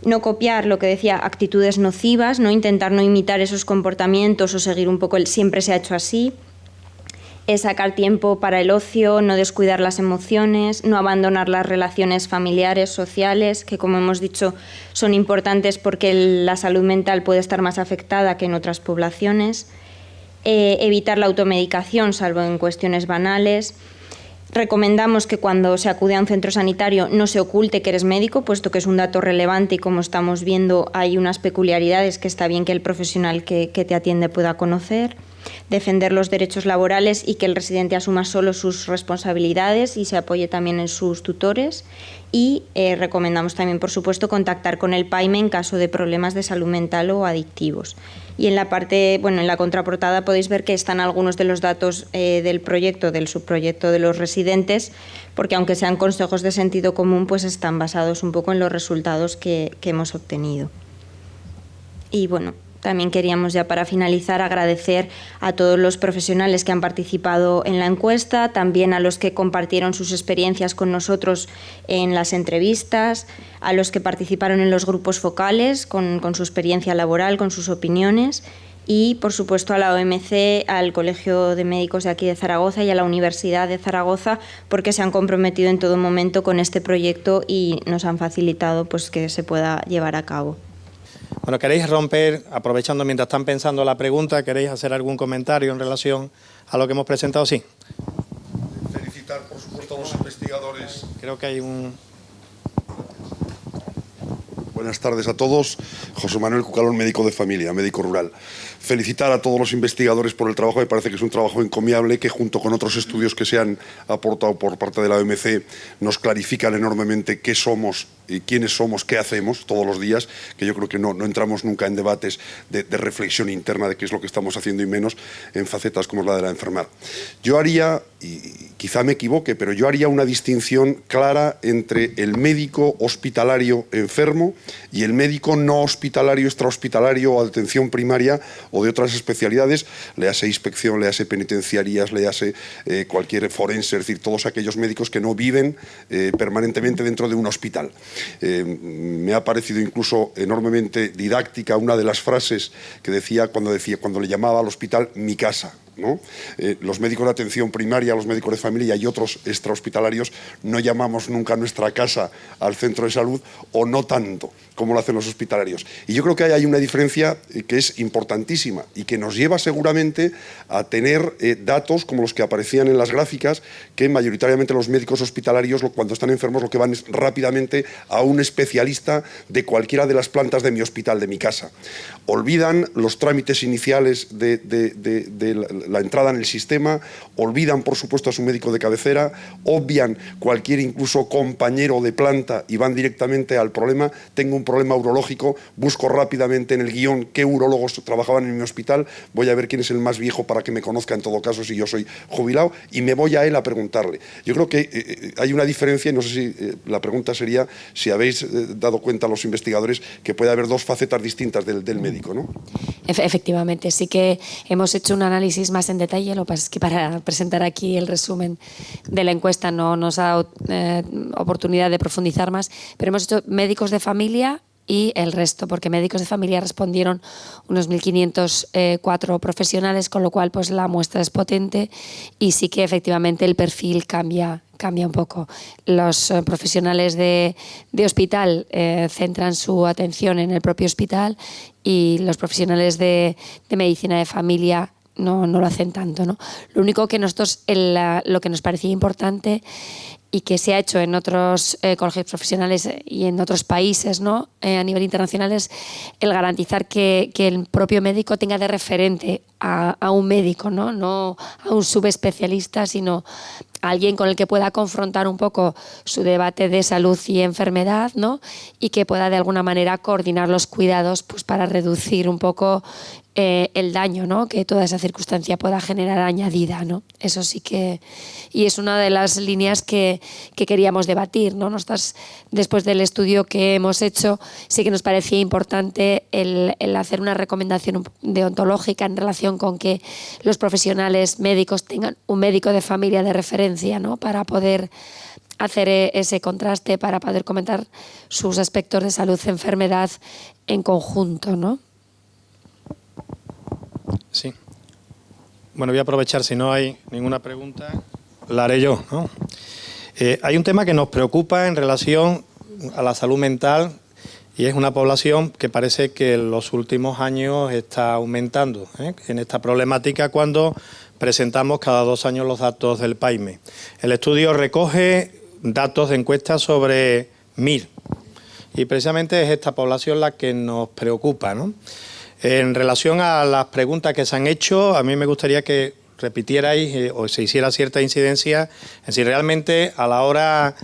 No copiar, lo que decía, actitudes nocivas, no intentar no imitar esos comportamientos o seguir un poco el siempre se ha hecho así. Sacar tiempo para el ocio, no descuidar las emociones, no abandonar las relaciones familiares, sociales, que como hemos dicho son importantes porque la salud mental puede estar más afectada que en otras poblaciones. Evitar la automedicación, salvo en cuestiones banales. Recomendamos que cuando se acude a un centro sanitario no se oculte que eres médico, puesto que es un dato relevante y como estamos viendo hay unas peculiaridades que está bien que el profesional que te atiende pueda conocer. Defender los derechos laborales y que el residente asuma solo sus responsabilidades y se apoye también en sus tutores. Y recomendamos también, por supuesto, contactar con el PAIME en caso de problemas de salud mental o adictivos. Y en la parte, en la contraportada podéis ver que están algunos de los datos del proyecto, del subproyecto de los residentes, porque aunque sean consejos de sentido común, pues están basados un poco en los resultados que hemos obtenido. Y también queríamos ya para finalizar agradecer a todos los profesionales que han participado en la encuesta, también a los que compartieron sus experiencias con nosotros en las entrevistas, a los que participaron en los grupos focales con su experiencia laboral, con sus opiniones y, por supuesto, a la OMC, al Colegio de Médicos de aquí de Zaragoza y a la Universidad de Zaragoza, porque se han comprometido en todo momento con este proyecto y nos han facilitado pues, que se pueda llevar a cabo. Bueno, ¿queréis romper, aprovechando mientras están pensando la pregunta, queréis hacer algún comentario en relación a lo que hemos presentado? Sí. Felicitar, por supuesto, a los investigadores. Creo que hay un... Buenas tardes a todos. José Manuel Cucalón, médico de familia, médico rural. Felicitar a todos los investigadores por el trabajo. Me parece que es un trabajo encomiable que, junto con otros estudios que se han aportado por parte de la OMC, nos clarifican enormemente qué somos y quiénes somos, qué hacemos todos los días, que yo creo que no entramos nunca en debates de reflexión interna de qué es lo que estamos haciendo y menos en facetas como la de la enfermedad. Yo haría, y quizá me equivoque, pero yo haría una distinción clara entre el médico hospitalario enfermo y el médico no hospitalario, extrahospitalario o atención primaria o de otras especialidades, léase inspección, léase penitenciarias, léase cualquier forense, es decir, todos aquellos médicos que no viven permanentemente dentro de un hospital. Me ha parecido incluso enormemente didáctica una de las frases que decía cuando le llamaba al hospital mi casa. ¿no? Los médicos de atención primaria, los médicos de familia y otros extrahospitalarios no llamamos nunca a nuestra casa al centro de salud, o no tanto como lo hacen los hospitalarios. Y yo creo que hay una diferencia que es importantísima y que nos lleva seguramente a tener datos como los que aparecían en las gráficas, que mayoritariamente los médicos hospitalarios cuando están enfermos lo que van es rápidamente a un especialista de cualquiera de las plantas de mi hospital, de mi casa. Olvidan los trámites iniciales de la entrada en el sistema, olvidan por supuesto a su médico de cabecera, obvian cualquier incluso compañero de planta y van directamente al problema. Tengo un problema urológico, busco rápidamente en el guión qué urólogos trabajaban en mi hospital, voy a ver quién es el más viejo para que me conozca en todo caso si yo soy jubilado, y me voy a él a preguntarle. Yo creo que hay una diferencia, y no sé si la pregunta sería si habéis dado cuenta a los investigadores que puede haber dos facetas distintas del médico, ¿no? Efectivamente, sí que hemos hecho un análisis más en detalle, lo que pasa es que para presentar aquí el resumen de la encuesta no nos ha dado oportunidad de profundizar más, pero hemos hecho médicos de familia y el resto, porque médicos de familia respondieron unos 1.504 profesionales, con lo cual pues la muestra es potente y sí que efectivamente el perfil cambia un poco. Los profesionales de hospital centran su atención en el propio hospital y los profesionales de medicina de familia no lo hacen tanto, ¿no? Lo único que nosotros, lo que nos parecía importante y que se ha hecho en otros colegios profesionales y en otros países, ¿no? A nivel internacional, es el garantizar que el propio médico tenga de referente a un médico, no a un subespecialista, sino a alguien con el que pueda confrontar un poco su debate de salud y enfermedad, ¿no? Y que pueda de alguna manera coordinar los cuidados pues, para reducir un poco el daño, ¿no? Que toda esa circunstancia pueda generar añadida, ¿no? Eso sí que... Y es una de las líneas que queríamos debatir, ¿no? Nosotras, después del estudio que hemos hecho, sí que nos parecía importante el hacer una recomendación deontológica en relación con que los profesionales médicos tengan un médico de familia de referencia, ¿no? Para poder hacer ese contraste, para poder comentar sus aspectos de salud y enfermedad en conjunto, ¿no? Sí. Bueno, voy a aprovechar, si no hay ninguna pregunta, la haré yo, ¿no? Hay un tema que nos preocupa en relación a la salud mental y es una población que parece que en los últimos años está aumentando en esta problemática cuando presentamos cada 2 años los datos del PAIME. El estudio recoge datos de encuestas sobre 1.000 y precisamente es esta población la que nos preocupa, ¿no? En relación a las preguntas que se han hecho, a mí me gustaría que repitierais o se hiciera cierta incidencia en si realmente a la hora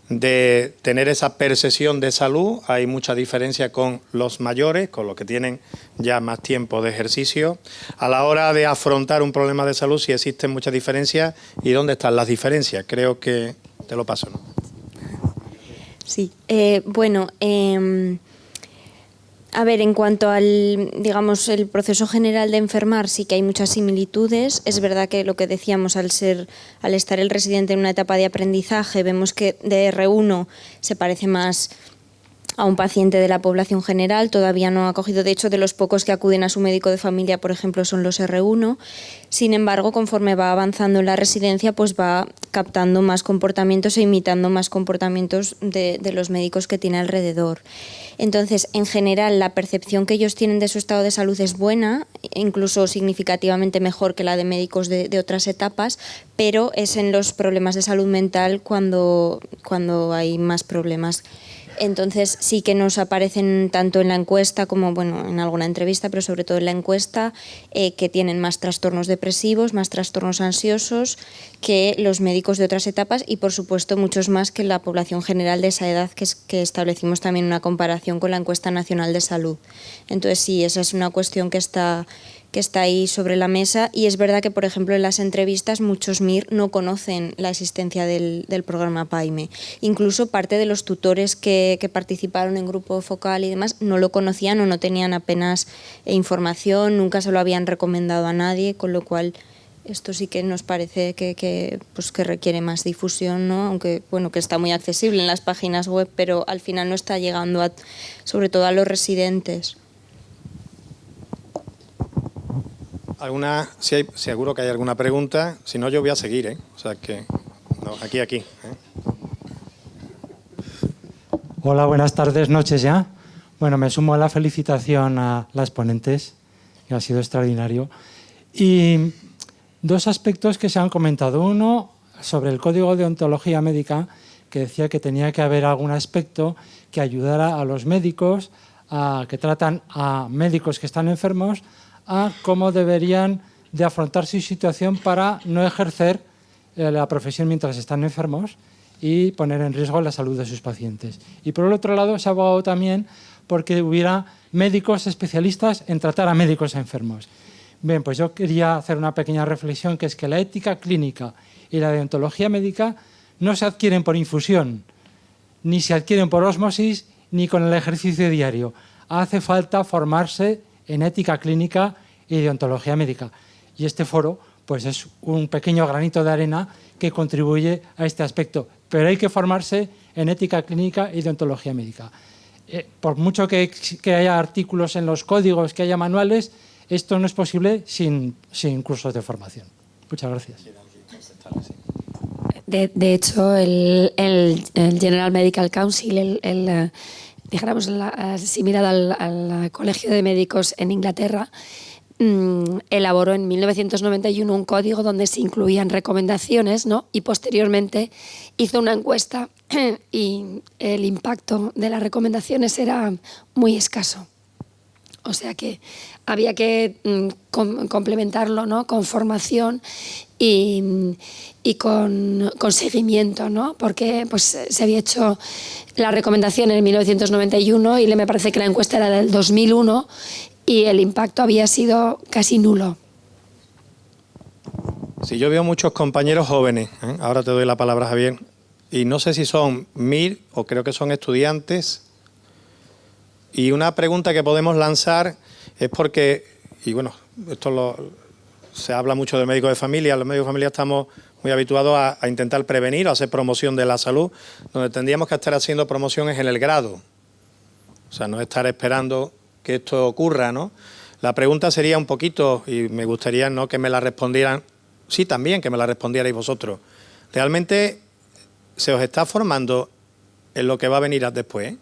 de tener esa percepción de salud hay mucha diferencia con los mayores, con los que tienen ya más tiempo de ejercicio. A la hora de afrontar un problema de salud, si existen muchas diferencias y dónde están las diferencias. Creo que te lo paso, ¿no? Sí, a ver, en cuanto al, digamos, el proceso general de enfermar, sí que hay muchas similitudes. Es verdad que lo que decíamos, al estar el residente en una etapa de aprendizaje, vemos que de R1 se parece más a un paciente de la población general, todavía no ha cogido, de hecho, de los pocos que acuden a su médico de familia, por ejemplo, son los R1. Sin embargo, conforme va avanzando en la residencia, pues va captando más comportamientos e imitando más comportamientos de los médicos que tiene alrededor. Entonces, en general, la percepción que ellos tienen de su estado de salud es buena, incluso significativamente mejor que la de médicos de otras etapas, pero es en los problemas de salud mental cuando hay más problemas. Entonces sí que nos aparecen tanto en la encuesta como en alguna entrevista, pero sobre todo en la encuesta, que tienen más trastornos depresivos, más trastornos ansiosos que los médicos de otras etapas y por supuesto muchos más que la población general de esa edad, que establecimos también una comparación con la encuesta nacional de salud. Entonces sí, esa es una cuestión que está ahí sobre la mesa y es verdad que, por ejemplo, en las entrevistas muchos MIR no conocen la existencia del programa PAIME. Incluso parte de los tutores que participaron en grupo focal y demás no lo conocían o no tenían apenas información, nunca se lo habían recomendado a nadie, con lo cual esto sí que nos parece que requiere más difusión, ¿no? Aunque que está muy accesible en las páginas web, pero al final no está llegando sobre todo a los residentes. Seguro que hay alguna pregunta. Si no, yo voy a seguir, ¿eh? O sea que... No, aquí, ¿eh? Hola, buenas tardes, noches ya. Bueno, me sumo a la felicitación a las ponentes, que ha sido extraordinario. Y dos aspectos que se han comentado. Uno, sobre el Código de Ontología Médica, que decía que tenía que haber algún aspecto que ayudara a los médicos que tratan a médicos que están enfermos a cómo deberían de afrontar su situación para no ejercer la profesión mientras están enfermos y poner en riesgo la salud de sus pacientes. Y por el otro lado, se ha abogado también porque hubiera médicos especialistas en tratar a médicos enfermos. Bien, pues yo quería hacer una pequeña reflexión, que es que la ética clínica y la deontología médica no se adquieren por infusión, ni se adquieren por ósmosis, ni con el ejercicio diario. Hace falta formarse en ética clínica y deontología médica. Y este foro pues es un pequeño granito de arena que contribuye a este aspecto. Pero hay que formarse en ética clínica y deontología médica. Por mucho que haya artículos en los códigos, que haya manuales, esto no es posible sin cursos de formación. Muchas gracias. De hecho, el General Medical Council, dijéramos, similar al Colegio de Médicos en Inglaterra, elaboró en 1991 un código donde se incluían recomendaciones, ¿no? Y posteriormente hizo una encuesta y el impacto de las recomendaciones era muy escaso. O sea que había que complementarlo, ¿no? Con formación y con seguimiento, ¿no? Porque pues, se había hecho la recomendación en 1991 y me parece que la encuesta era del 2001 y el impacto había sido casi nulo. Sí, yo veo muchos compañeros jóvenes, ¿eh? Ahora te doy la palabra, Javier, y no sé si son 1000 o creo que son estudiantes. Y una pregunta que podemos lanzar es porque, y bueno, se habla mucho del médico de familia, los médicos de familia estamos muy habituados a intentar prevenir, a hacer promoción de la salud, donde tendríamos que estar haciendo promociones en el grado, o sea, no estar esperando que esto ocurra, ¿no? La pregunta sería un poquito, y me gustaría, ¿no?, que me la respondieran, sí, también que me la respondierais vosotros. ¿Realmente se os está formando en lo que va a venir después?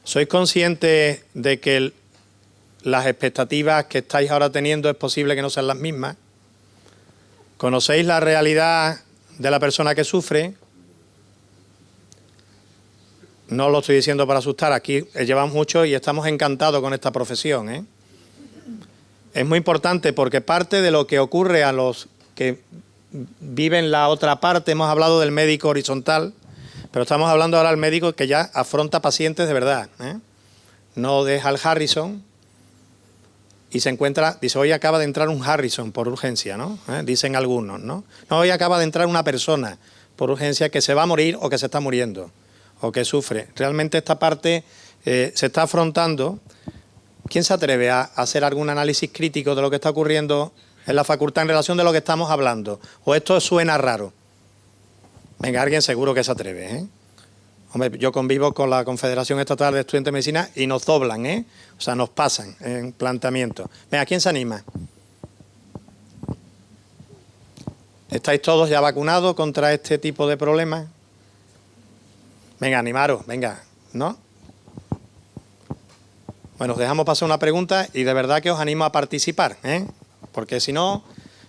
¿Sois conscientes de que las expectativas que estáis ahora teniendo es posible que no sean las mismas? ¿Conocéis la realidad de la persona que sufre? No lo estoy diciendo para asustar, aquí llevamos mucho y estamos encantados con esta profesión, ¿eh? Es muy importante porque parte de lo que ocurre a los que viven la otra parte, hemos hablado del médico horizontal, pero estamos hablando ahora del médico que ya afronta pacientes de verdad, ¿eh? No de Hal Harrison y se encuentra, dice, hoy acaba de entrar un Harrison por urgencia, ¿no? Dicen algunos, ¿no? No, hoy acaba de entrar una persona por urgencia que se va a morir o que se está muriendo o que sufre. Realmente esta parte se está afrontando. ¿Quién se atreve a hacer algún análisis crítico de lo que está ocurriendo en la facultad en relación de lo que estamos hablando? ¿O esto suena raro? Venga, alguien seguro que se atreve, ¿eh? Hombre, yo convivo con la Confederación Estatal de Estudiantes de Medicina y nos doblan, ¿eh? O sea, nos pasan en planteamiento. Venga, ¿quién se anima? ¿Estáis todos ya vacunados contra este tipo de problemas? Venga, animaros, venga, ¿no? Bueno, os dejamos pasar una pregunta y de verdad que os animo a participar, ¿eh? Porque si no,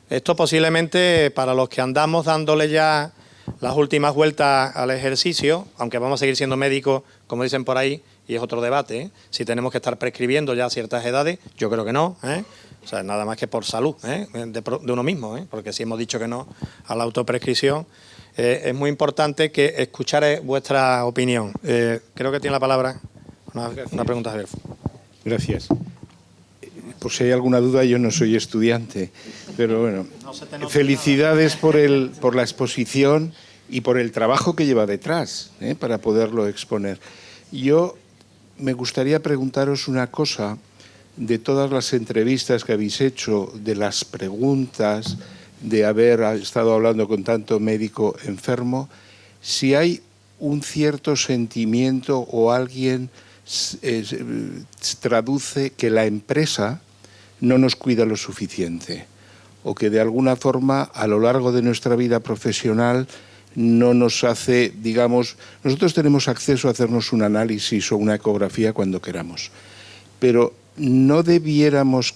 esto posiblemente para los que andamos dándole ya las últimas vueltas al ejercicio, aunque vamos a seguir siendo médicos, como dicen por ahí, y es otro debate, ¿eh? Si tenemos que estar prescribiendo ya a ciertas edades, yo creo que no, ¿eh? O sea, nada más que por salud, ¿eh? de uno mismo, ¿eh? Porque si hemos dicho que no a la autoprescripción, es muy importante que escuchar vuestra opinión. Creo que tiene la palabra una pregunta, Javier. Gracias. Por si hay alguna duda, yo no soy estudiante, pero bueno, felicidades por la exposición y por el trabajo que lleva detrás, para poderlo exponer. Yo me gustaría preguntaros una cosa, de todas las entrevistas que habéis hecho, de las preguntas, de haber estado hablando con tanto médico enfermo, si hay un cierto sentimiento o alguien traduce que la empresa no nos cuida lo suficiente, o que de alguna forma a lo largo de nuestra vida profesional no nos hace, digamos, nosotros tenemos acceso a hacernos un análisis o una ecografía cuando queramos, pero no debiéramos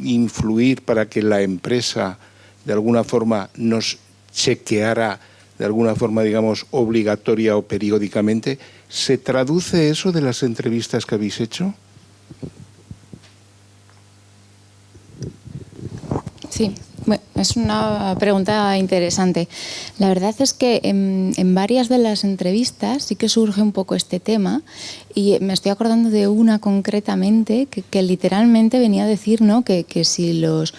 influir para que la empresa de alguna forma nos chequeara de alguna forma, digamos, obligatoria o periódicamente. ¿Se traduce eso de las entrevistas que habéis hecho? Sí, bueno, es una pregunta interesante. La verdad es que en varias de las entrevistas sí que surge un poco este tema y me estoy acordando de una concretamente que literalmente venía a decir, ¿no?, que si los...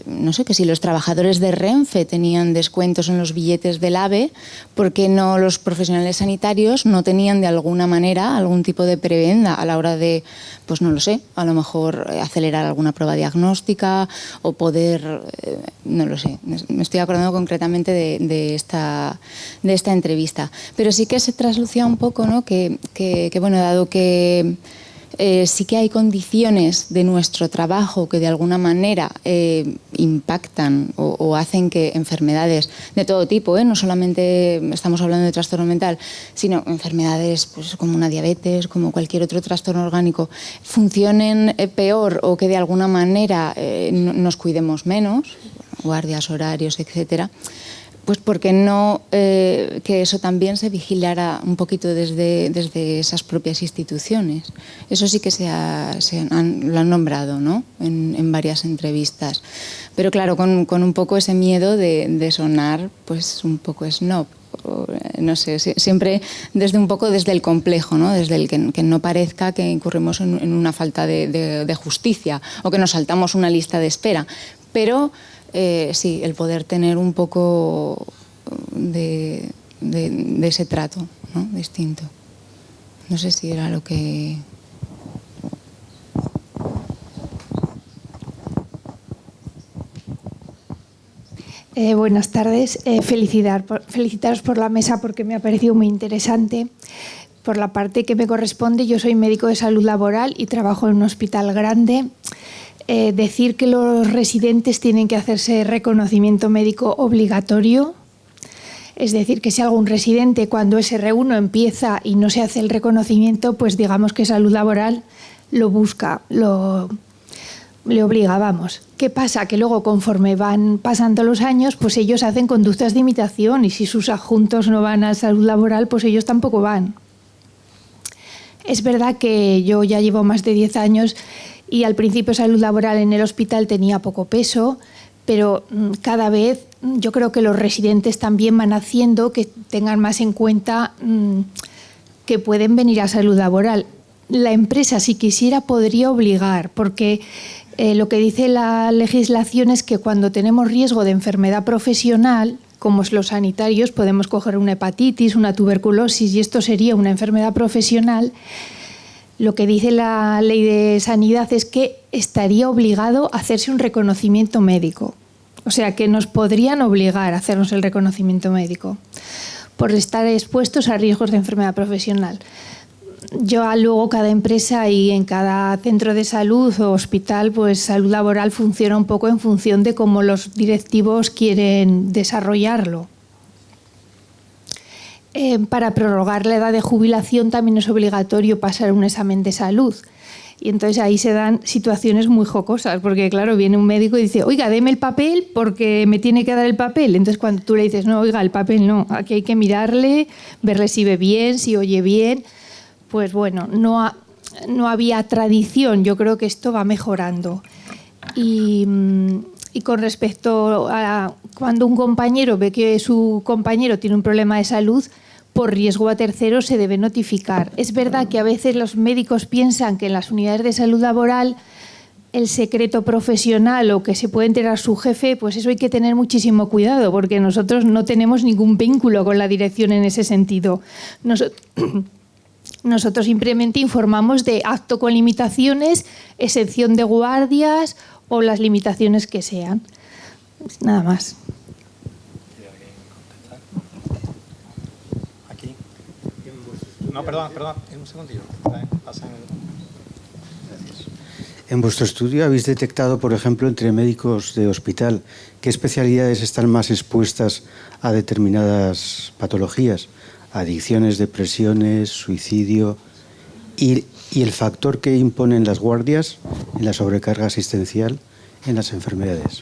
no sé, que si los trabajadores de Renfe tenían descuentos en los billetes del AVE, ¿por qué no los profesionales sanitarios no tenían de alguna manera algún tipo de prebenda a la hora de, pues no lo sé, a lo mejor acelerar alguna prueba diagnóstica o poder, no lo sé, me estoy acordando concretamente de esta entrevista. Pero sí que se traslucía un poco, ¿no?, que bueno, dado que sí que hay condiciones de nuestro trabajo que de alguna manera impactan o hacen que enfermedades de todo tipo, no solamente estamos hablando de trastorno mental, sino enfermedades pues, como una diabetes, como cualquier otro trastorno orgánico, funcionen peor o que de alguna manera nos cuidemos menos, guardias, horarios, etcétera. Pues porque no que eso también se vigilara un poquito desde esas propias instituciones. Eso sí que lo han nombrado, ¿no?, en varias entrevistas. Pero claro, con un poco ese miedo de sonar pues un poco snob. No sé, siempre desde el complejo, ¿no?, desde el que no parezca que incurrimos en una falta de justicia o que nos saltamos una lista de espera. Pero sí, el poder tener un poco de ese trato, ¿no?, distinto. No sé si era lo que... Buenas tardes. Felicitaros por la mesa porque me ha parecido muy interesante. Por la parte que me corresponde, yo soy médico de salud laboral y trabajo en un hospital grande. Decir que los residentes tienen que hacerse reconocimiento médico obligatorio, es decir, que si algún residente cuando ese R1 empieza y no se hace el reconocimiento, pues digamos que salud laboral lo busca, le obliga, vamos. ¿Qué pasa? Que luego conforme van pasando los años, pues ellos hacen conductas de imitación y si sus adjuntos no van a salud laboral, pues ellos tampoco van. Es verdad que yo ya llevo más de 10 años y al principio salud laboral en el hospital tenía poco peso, pero cada vez yo creo que los residentes también van haciendo que tengan más en cuenta que pueden venir a salud laboral. La empresa, si quisiera, podría obligar, porque lo que dice la legislación es que cuando tenemos riesgo de enfermedad profesional, como los sanitarios, podemos coger una hepatitis, una tuberculosis, y esto sería una enfermedad profesional. Lo que dice la ley de sanidad es que estaría obligado a hacerse un reconocimiento médico. O sea, que nos podrían obligar a hacernos el reconocimiento médico por estar expuestos a riesgos de enfermedad profesional. Luego cada empresa y en cada centro de salud o hospital, pues salud laboral funciona un poco en función de cómo los directivos quieren desarrollarlo. Para prorrogar la edad de jubilación también es obligatorio pasar un examen de salud. Y entonces ahí se dan situaciones muy jocosas, porque claro, viene un médico y dice, oiga, deme el papel porque me tiene que dar el papel. Entonces cuando tú le dices, no, oiga, el papel no, aquí hay que mirarle, verle si ve bien, si oye bien. Pues bueno, no había tradición, yo creo que esto va mejorando. Y con respecto a cuando un compañero ve que su compañero tiene un problema de salud, por riesgo a terceros se debe notificar. Es verdad que a veces los médicos piensan que en las unidades de salud laboral el secreto profesional o que se puede enterar su jefe, pues eso hay que tener muchísimo cuidado porque nosotros no tenemos ningún vínculo con la dirección en ese sentido. Nosotros simplemente informamos de acto con limitaciones, excepción de guardias o las limitaciones que sean. Nada más. Aquí. No, perdón, un segundillo. Pasan. En vuestro estudio habéis detectado, por ejemplo, entre médicos de hospital, qué especialidades están más expuestas a determinadas patologías, adicciones, depresiones, suicidio, y el factor que imponen las guardias en la sobrecarga asistencial en las enfermedades.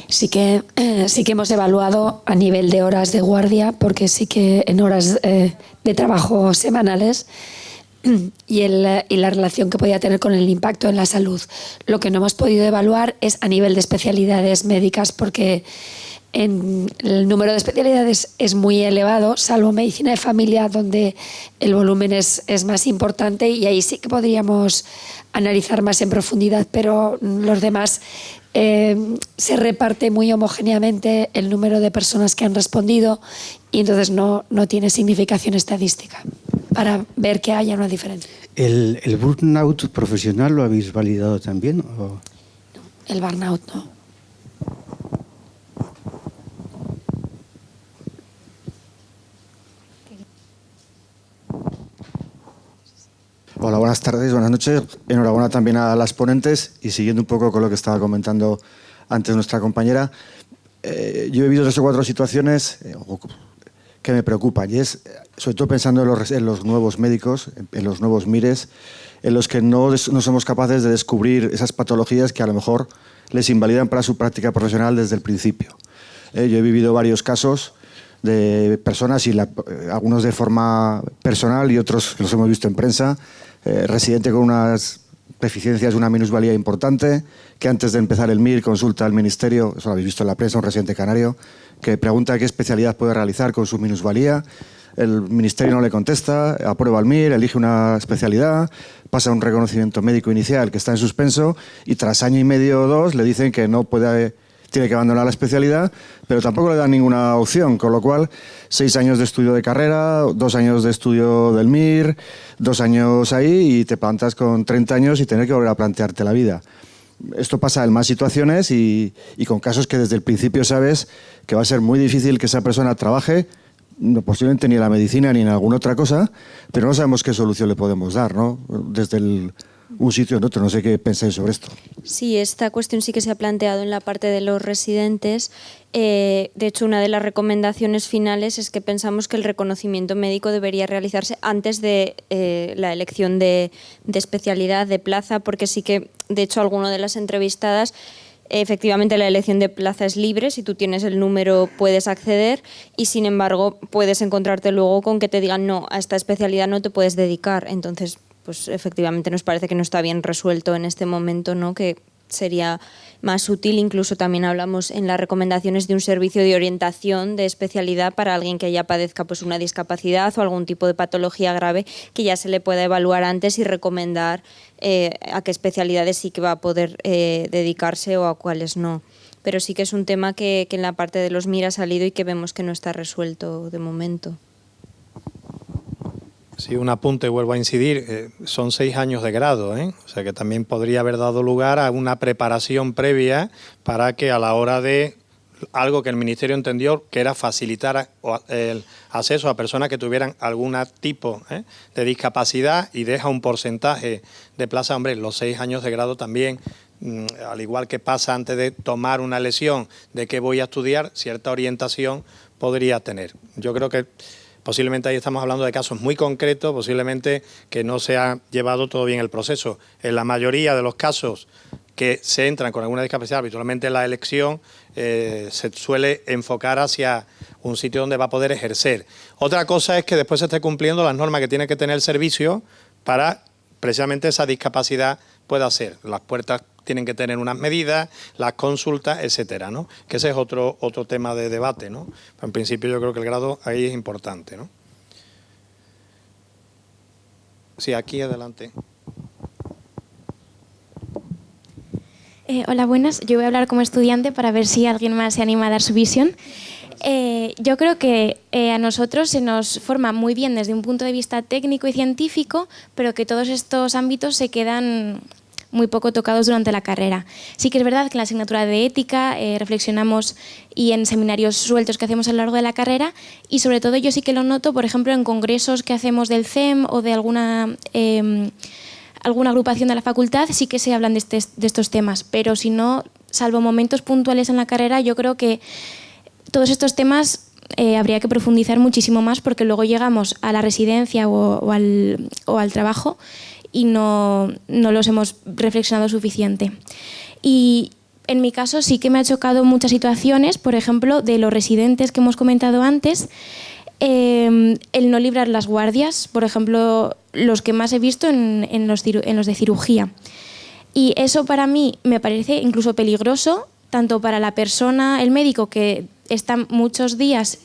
Sí que hemos evaluado a nivel de horas de guardia, porque sí que en horas de trabajo semanales, y la relación que podía tener con el impacto en la salud. Lo que no hemos podido evaluar es a nivel de especialidades médicas, porque el número de especialidades es muy elevado, salvo medicina de familia, donde el volumen es más importante, y ahí sí que podríamos analizar más en profundidad, pero los demás se reparte muy homogéneamente el número de personas que han respondido, y entonces no tiene significación estadística para ver que haya una diferencia. ¿El burnout profesional lo habéis validado también? ¿O? El burnout no. Hola, buenas tardes, buenas noches. Enhorabuena también a las ponentes, y siguiendo un poco con lo que estaba comentando antes nuestra compañera, yo he vivido 3 o 4 situaciones que me preocupan, y es, sobre todo pensando en los nuevos médicos, en los nuevos MIRES, en los que no somos capaces de descubrir esas patologías que a lo mejor les invalidan para su práctica profesional desde el principio. Yo he vivido varios casos de personas, y algunos de forma personal y otros que los hemos visto en prensa, residente con unas deficiencias, una minusvalía importante, que antes de empezar el MIR consulta al Ministerio, eso lo habéis visto en la prensa, un residente canario, que pregunta qué especialidad puede realizar con su minusvalía. El Ministerio no le contesta, aprueba el MIR, elige una especialidad, pasa un reconocimiento médico inicial que está en suspenso, y tras año y medio o 2 le dicen que no puede, tiene que abandonar la especialidad, pero tampoco le dan ninguna opción, con lo cual 6 años de estudio de carrera, 2 años de estudio del MIR, 2 años ahí, y te plantas con 30 años y tener que volver a plantearte la vida. Esto pasa en más situaciones y con casos que desde el principio sabes que va a ser muy difícil que esa persona trabaje, posiblemente ni en la medicina ni en alguna otra cosa, pero no sabemos qué solución le podemos dar, ¿no? Desde un sitio en otro. No sé qué pensáis sobre esto. Sí, esta cuestión sí que se ha planteado en la parte de los residentes. De hecho, una de las recomendaciones finales es que pensamos que el reconocimiento médico debería realizarse antes de la elección de especialidad, de plaza, porque sí que, de hecho, alguna de las entrevistadas, efectivamente la elección de plaza es libre, si tú tienes el número puedes acceder, y sin embargo puedes encontrarte luego con que te digan no, a esta especialidad no te puedes dedicar. Entonces, pues efectivamente nos parece que no está bien resuelto en este momento, ¿no? Que sería más útil. Incluso también hablamos en las recomendaciones de un servicio de orientación de especialidad para alguien que ya padezca pues una discapacidad o algún tipo de patología grave, que ya se le pueda evaluar antes y recomendar a qué especialidades sí que va a poder dedicarse o a cuáles no. Pero sí que es un tema que en la parte de los MIR ha salido y que vemos que no está resuelto de momento. Sí, un apunte, vuelvo a incidir, son 6 años de grado, o sea que también podría haber dado lugar a una preparación previa para que a la hora de algo que el Ministerio entendió que era facilitar el acceso a personas que tuvieran algún tipo de discapacidad, y deja un porcentaje de plaza. Hombre, los 6 años de grado también, al igual que pasa antes de tomar una elección de qué voy a estudiar, cierta orientación podría tener. Yo creo que posiblemente ahí estamos hablando de casos muy concretos, posiblemente que no se ha llevado todo bien el proceso. En la mayoría de los casos que se entran con alguna discapacidad, habitualmente la elección se suele enfocar hacia un sitio donde va a poder ejercer. Otra cosa es que después se esté cumpliendo las normas que tiene que tener el servicio para precisamente esa discapacidad pueda ser. Las puertas tienen que tener unas medidas, las consultas, etcétera, ¿no? Que ese es otro tema de debate, ¿no? Pero en principio yo creo que el grado ahí es importante, ¿no? Sí, aquí adelante. Hola, buenas. Yo voy a hablar como estudiante para ver si alguien más se anima a dar su visión. Yo creo que a nosotros se nos forma muy bien desde un punto de vista técnico y científico, pero que todos estos ámbitos se quedan muy poco tocados durante la carrera. Sí que es verdad que en la asignatura de ética reflexionamos, y en seminarios sueltos que hacemos a lo largo de la carrera, y sobre todo yo sí que lo noto, por ejemplo, en congresos que hacemos del CEM o de alguna alguna agrupación de la facultad, sí que se hablan de estos temas, pero si no, salvo momentos puntuales en la carrera, yo creo que todos estos temas habría que profundizar muchísimo más, porque luego llegamos a la residencia o al trabajo y no los hemos reflexionado suficiente. Y en mi caso sí que me ha chocado muchas situaciones, por ejemplo, de los residentes que hemos comentado antes, el no librar las guardias, por ejemplo, los que más he visto en los de cirugía. Y eso para mí me parece incluso peligroso, tanto para la persona, el médico, que está muchos días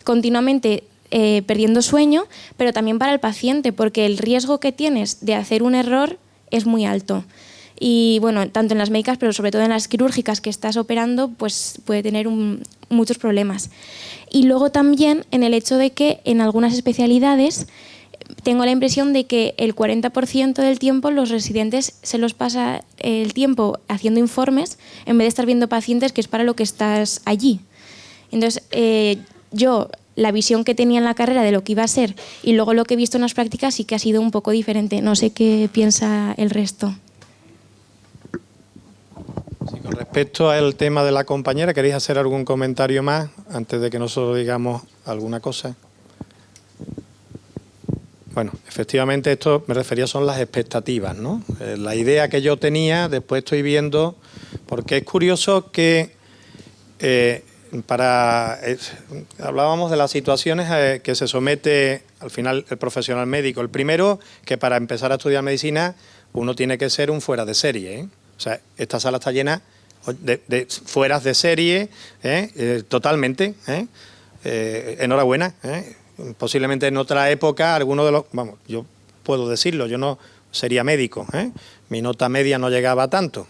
continuamente perdiendo sueño, pero también para el paciente, porque el riesgo que tienes de hacer un error es muy alto. Y bueno, tanto en las médicas, pero sobre todo en las quirúrgicas que estás operando, pues puede tener muchos problemas. Y luego también en el hecho de que en algunas especialidades tengo la impresión de que el 40% del tiempo los residentes se los pasa el tiempo haciendo informes en vez de estar viendo pacientes, que es para lo que estás allí. Entonces, yo, la visión que tenía en la carrera de lo que iba a ser y luego lo que he visto en las prácticas sí que ha sido un poco diferente. No sé qué piensa el resto. Sí, con respecto al tema de la compañera, ¿queréis hacer algún comentario más antes de que nosotros digamos alguna cosa? Bueno, efectivamente esto me refería son las expectativas, ¿no? La idea que yo tenía, después estoy viendo, porque es curioso que hablábamos de las situaciones que se somete al final el profesional médico. El primero, que para empezar a estudiar medicina uno tiene que ser un fuera de serie, ¿eh? O sea, esta sala está llena de fueras de serie, totalmente, enhorabuena, Posiblemente en otra época, alguno de los... Vamos, yo puedo decirlo, yo no sería médico, mi nota media no llegaba a tanto,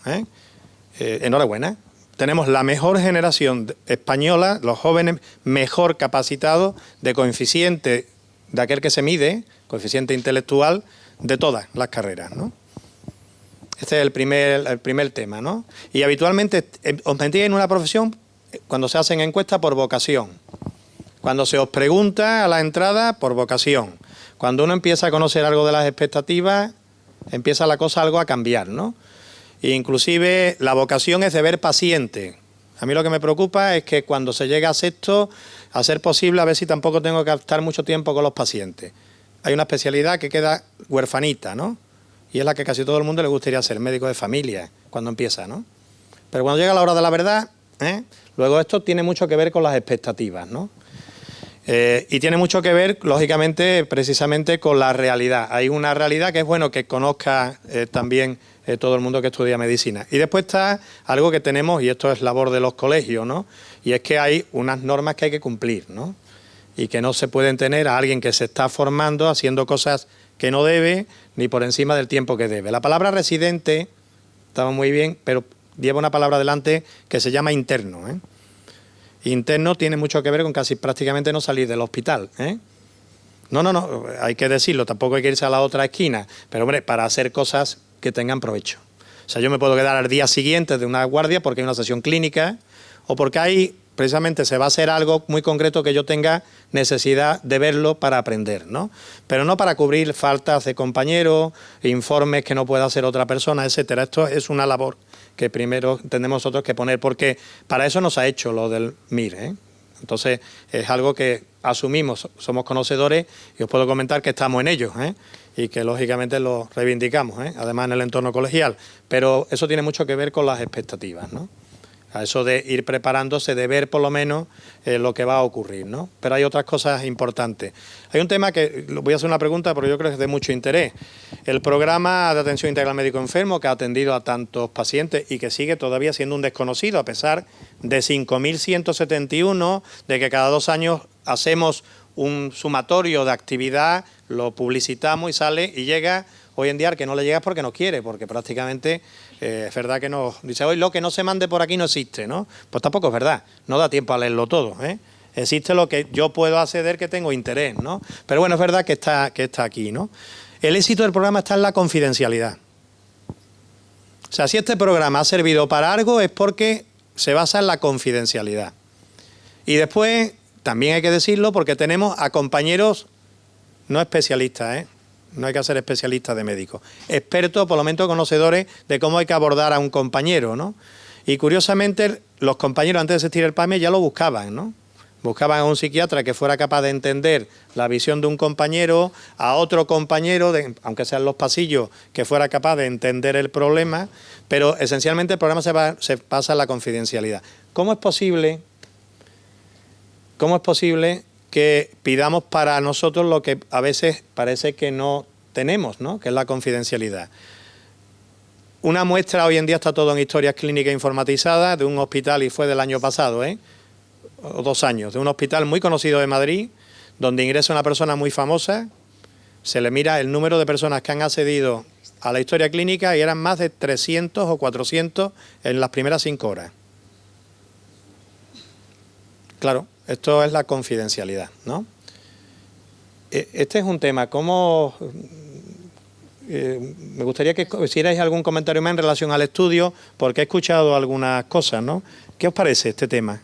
enhorabuena. Tenemos la mejor generación española, los jóvenes mejor capacitados de coeficiente, de aquel que se mide, coeficiente intelectual, de todas las carreras, ¿no? Este es el primer tema, ¿no? Y habitualmente os metís en una profesión cuando se hacen encuestas por vocación. Cuando se os pregunta a la entrada, por vocación. Cuando uno empieza a conocer algo de las expectativas, empieza la cosa algo a cambiar, ¿no? E inclusive la vocación es de ver paciente. A mí lo que me preocupa es que cuando se llega a sexto, a ser posible, a ver si tampoco tengo que estar mucho tiempo con los pacientes. Hay una especialidad que queda huerfanita, ¿no? Y es la que casi todo el mundo le gustaría ser, médico de familia, cuando empieza, ¿no? Pero cuando llega la hora de la verdad, luego esto tiene mucho que ver con las expectativas, ¿no? Y tiene mucho que ver, lógicamente, precisamente con la realidad. Hay una realidad que es bueno que conozca también todo el mundo que estudia medicina. Y después está algo que tenemos, y esto es labor de los colegios, ¿no? Y es que hay unas normas que hay que cumplir, ¿no? Y que no se pueden tener a alguien que se está formando haciendo cosas que no debe, ni por encima del tiempo que debe. La palabra residente estaba muy bien, pero lleva una palabra delante que se llama interno, Interno tiene mucho que ver con casi prácticamente no salir del hospital, No, hay que decirlo, tampoco hay que irse a la otra esquina, pero hombre, para hacer cosas que tengan provecho. O sea, yo me puedo quedar al día siguiente de una guardia porque hay una sesión clínica o porque hay, precisamente se va a hacer algo muy concreto que yo tenga necesidad de verlo para aprender, ¿no? Pero no para cubrir faltas de compañeros, informes que no pueda hacer otra persona, etcétera. Esto es una labor que primero tenemos nosotros que poner, porque para eso nos ha hecho lo del MIR, Entonces, es algo que asumimos, somos conocedores y os puedo comentar que estamos en ello, y que lógicamente lo reivindicamos, además en el entorno colegial. Pero eso tiene mucho que ver con las expectativas, ¿no? A eso de ir preparándose, de ver por lo menos lo que va a ocurrir, ¿no? Pero hay otras cosas importantes. Hay un tema que, voy a hacer una pregunta, pero yo creo que es de mucho interés. El programa de atención integral médico enfermo, que ha atendido a tantos pacientes y que sigue todavía siendo un desconocido, a pesar de 5.171, de que cada 2 años hacemos un sumatorio de actividad, lo publicitamos y sale y llega. Hoy en día al que no le llega es porque no quiere, porque prácticamente es verdad que nos dice, hoy lo que no se mande por aquí no existe, ¿no? Pues tampoco es verdad, no da tiempo a leerlo todo, Existe lo que yo puedo acceder que tengo interés, ¿no? Pero bueno, es verdad que está aquí, ¿no? El éxito del programa está en la confidencialidad. O sea, si este programa ha servido para algo es porque se basa en la confidencialidad. Y después, también hay que decirlo, porque tenemos a compañeros no especialistas, no hay que ser especialista de médico. Expertos, por lo menos conocedores de cómo hay que abordar a un compañero, ¿no? Y curiosamente, los compañeros antes de asistir al PAME ya lo buscaban, ¿no? Buscaban a un psiquiatra que fuera capaz de entender la visión de un compañero, a otro compañero, aunque sea en los pasillos, que fuera capaz de entender el problema, pero esencialmente el problema se pasa en la confidencialidad. ¿Cómo es posible que pidamos para nosotros lo que a veces parece que no tenemos, ¿no? Que es la confidencialidad? Una muestra, hoy en día está todo en historias clínicas informatizadas, de un hospital, y fue del año pasado, o 2 años, de un hospital muy conocido de Madrid, donde ingresa una persona muy famosa, se le mira el número de personas que han accedido a la historia clínica y eran más de 300 o 400 en las primeras 5 horas. Claro, esto es la confidencialidad, ¿no? Este es un tema, ¿cómo...? Me gustaría que hicierais algún comentario más en relación al estudio, porque he escuchado algunas cosas, ¿no? ¿Qué os parece este tema?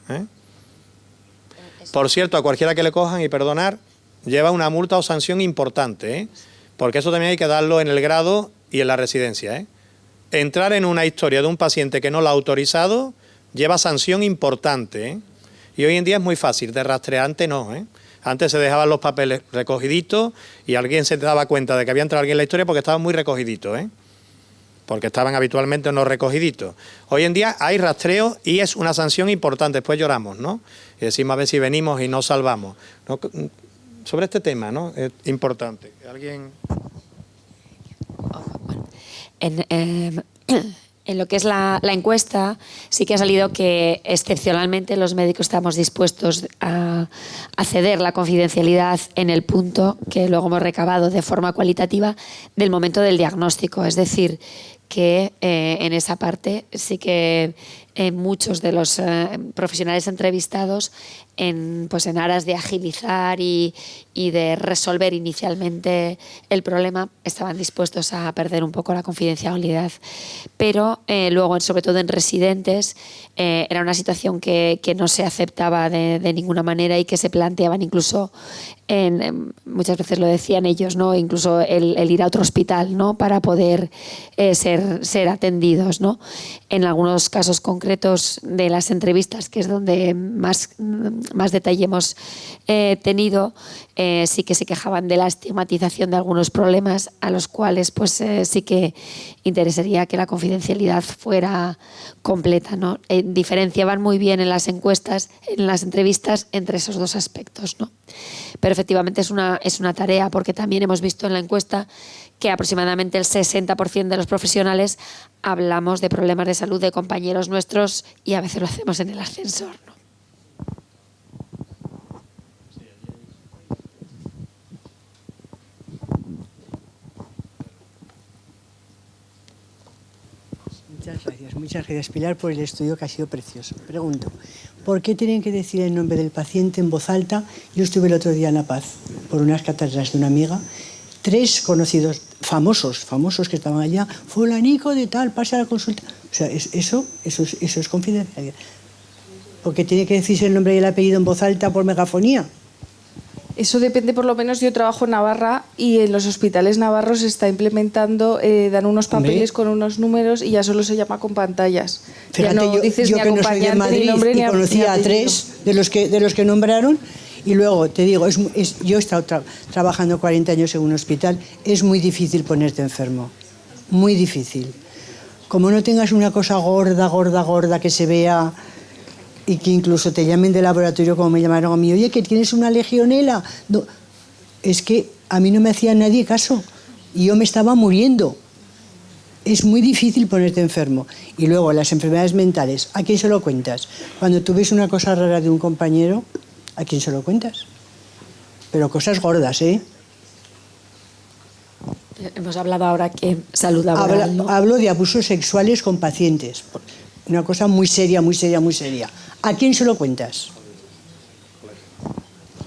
Por cierto, a cualquiera que le cojan, y perdonar, lleva una multa o sanción importante, porque eso también hay que darlo en el grado y en la residencia. Entrar en una historia de un paciente que no lo ha autorizado lleva sanción importante. Y hoy en día es muy fácil, de rastrear, antes no. Antes se dejaban los papeles recogiditos y alguien se daba cuenta de que había entrado alguien en la historia porque estaban muy recogiditos, porque estaban habitualmente no recogiditos. Hoy en día hay rastreo y es una sanción importante. Después lloramos, ¿no? Y decimos a ver si venimos y nos salvamos, ¿no? Sobre este tema, ¿no? Es importante. ¿Alguien? En lo que es la encuesta, sí que ha salido que excepcionalmente los médicos estamos dispuestos a ceder la confidencialidad en el punto que luego hemos recabado de forma cualitativa del momento del diagnóstico. Es decir, que en esa parte sí que muchos de los profesionales entrevistados, en aras de agilizar y de resolver inicialmente el problema, estaban dispuestos a perder un poco la confidencialidad. Pero luego, sobre todo en residentes, era una situación que no se aceptaba de ninguna manera y que se planteaban incluso, muchas veces lo decían ellos, ¿no? Incluso el ir a otro hospital, ¿no? Para poder ser atendidos, ¿no? En algunos casos concretos de las entrevistas, que es donde más detalle hemos tenido, sí que se quejaban de la estigmatización de algunos problemas a los cuales sí que interesaría que la confidencialidad fuera completa, ¿no? Diferenciaban muy bien en las encuestas, en las entrevistas, entre esos dos aspectos, ¿no? Pero efectivamente es una tarea, porque también hemos visto en la encuesta que aproximadamente el 60% de los profesionales hablamos de problemas de salud de compañeros nuestros y a veces lo hacemos en el ascensor, ¿no? Muchas gracias Pilar por el estudio, que ha sido precioso. Pregunto, ¿por qué tienen que decir el nombre del paciente en voz alta? Yo estuve el otro día en La Paz por unas cátedras de una amiga, 3 conocidos, famosos que estaban allá, fulanico de tal, pasa a la consulta. O sea, eso es confidencialidad. ¿Por qué tiene que decirse el nombre y el apellido en voz alta por megafonía? Eso depende, por lo menos yo trabajo en Navarra y en los hospitales navarros se está implementando, dan unos papeles con unos números y ya solo se llama con pantallas. Fíjate, ya no dices yo ni que no soy de Madrid, ni nombre, y conocía a 3 de los que nombraron, y luego te digo, yo he estado trabajando 40 años en un hospital, es muy difícil ponerte enfermo, muy difícil. Como no tengas una cosa gorda que se vea, y que incluso te llamen de laboratorio, como me llamaron a mí, oye, que tienes una legionela. No, es que a mí no me hacía nadie caso y yo me estaba muriendo. Es muy difícil ponerte enfermo. Y luego las enfermedades mentales, ¿a quién se lo cuentas? Cuando tú ves una cosa rara de un compañero, ¿a quién se lo cuentas? Pero cosas gordas, ¿eh? Hemos hablado ahora que salud laboral, ¿no? Hablo de abusos sexuales con pacientes. Una cosa muy seria, muy seria, muy seria. ¿A quién se lo cuentas?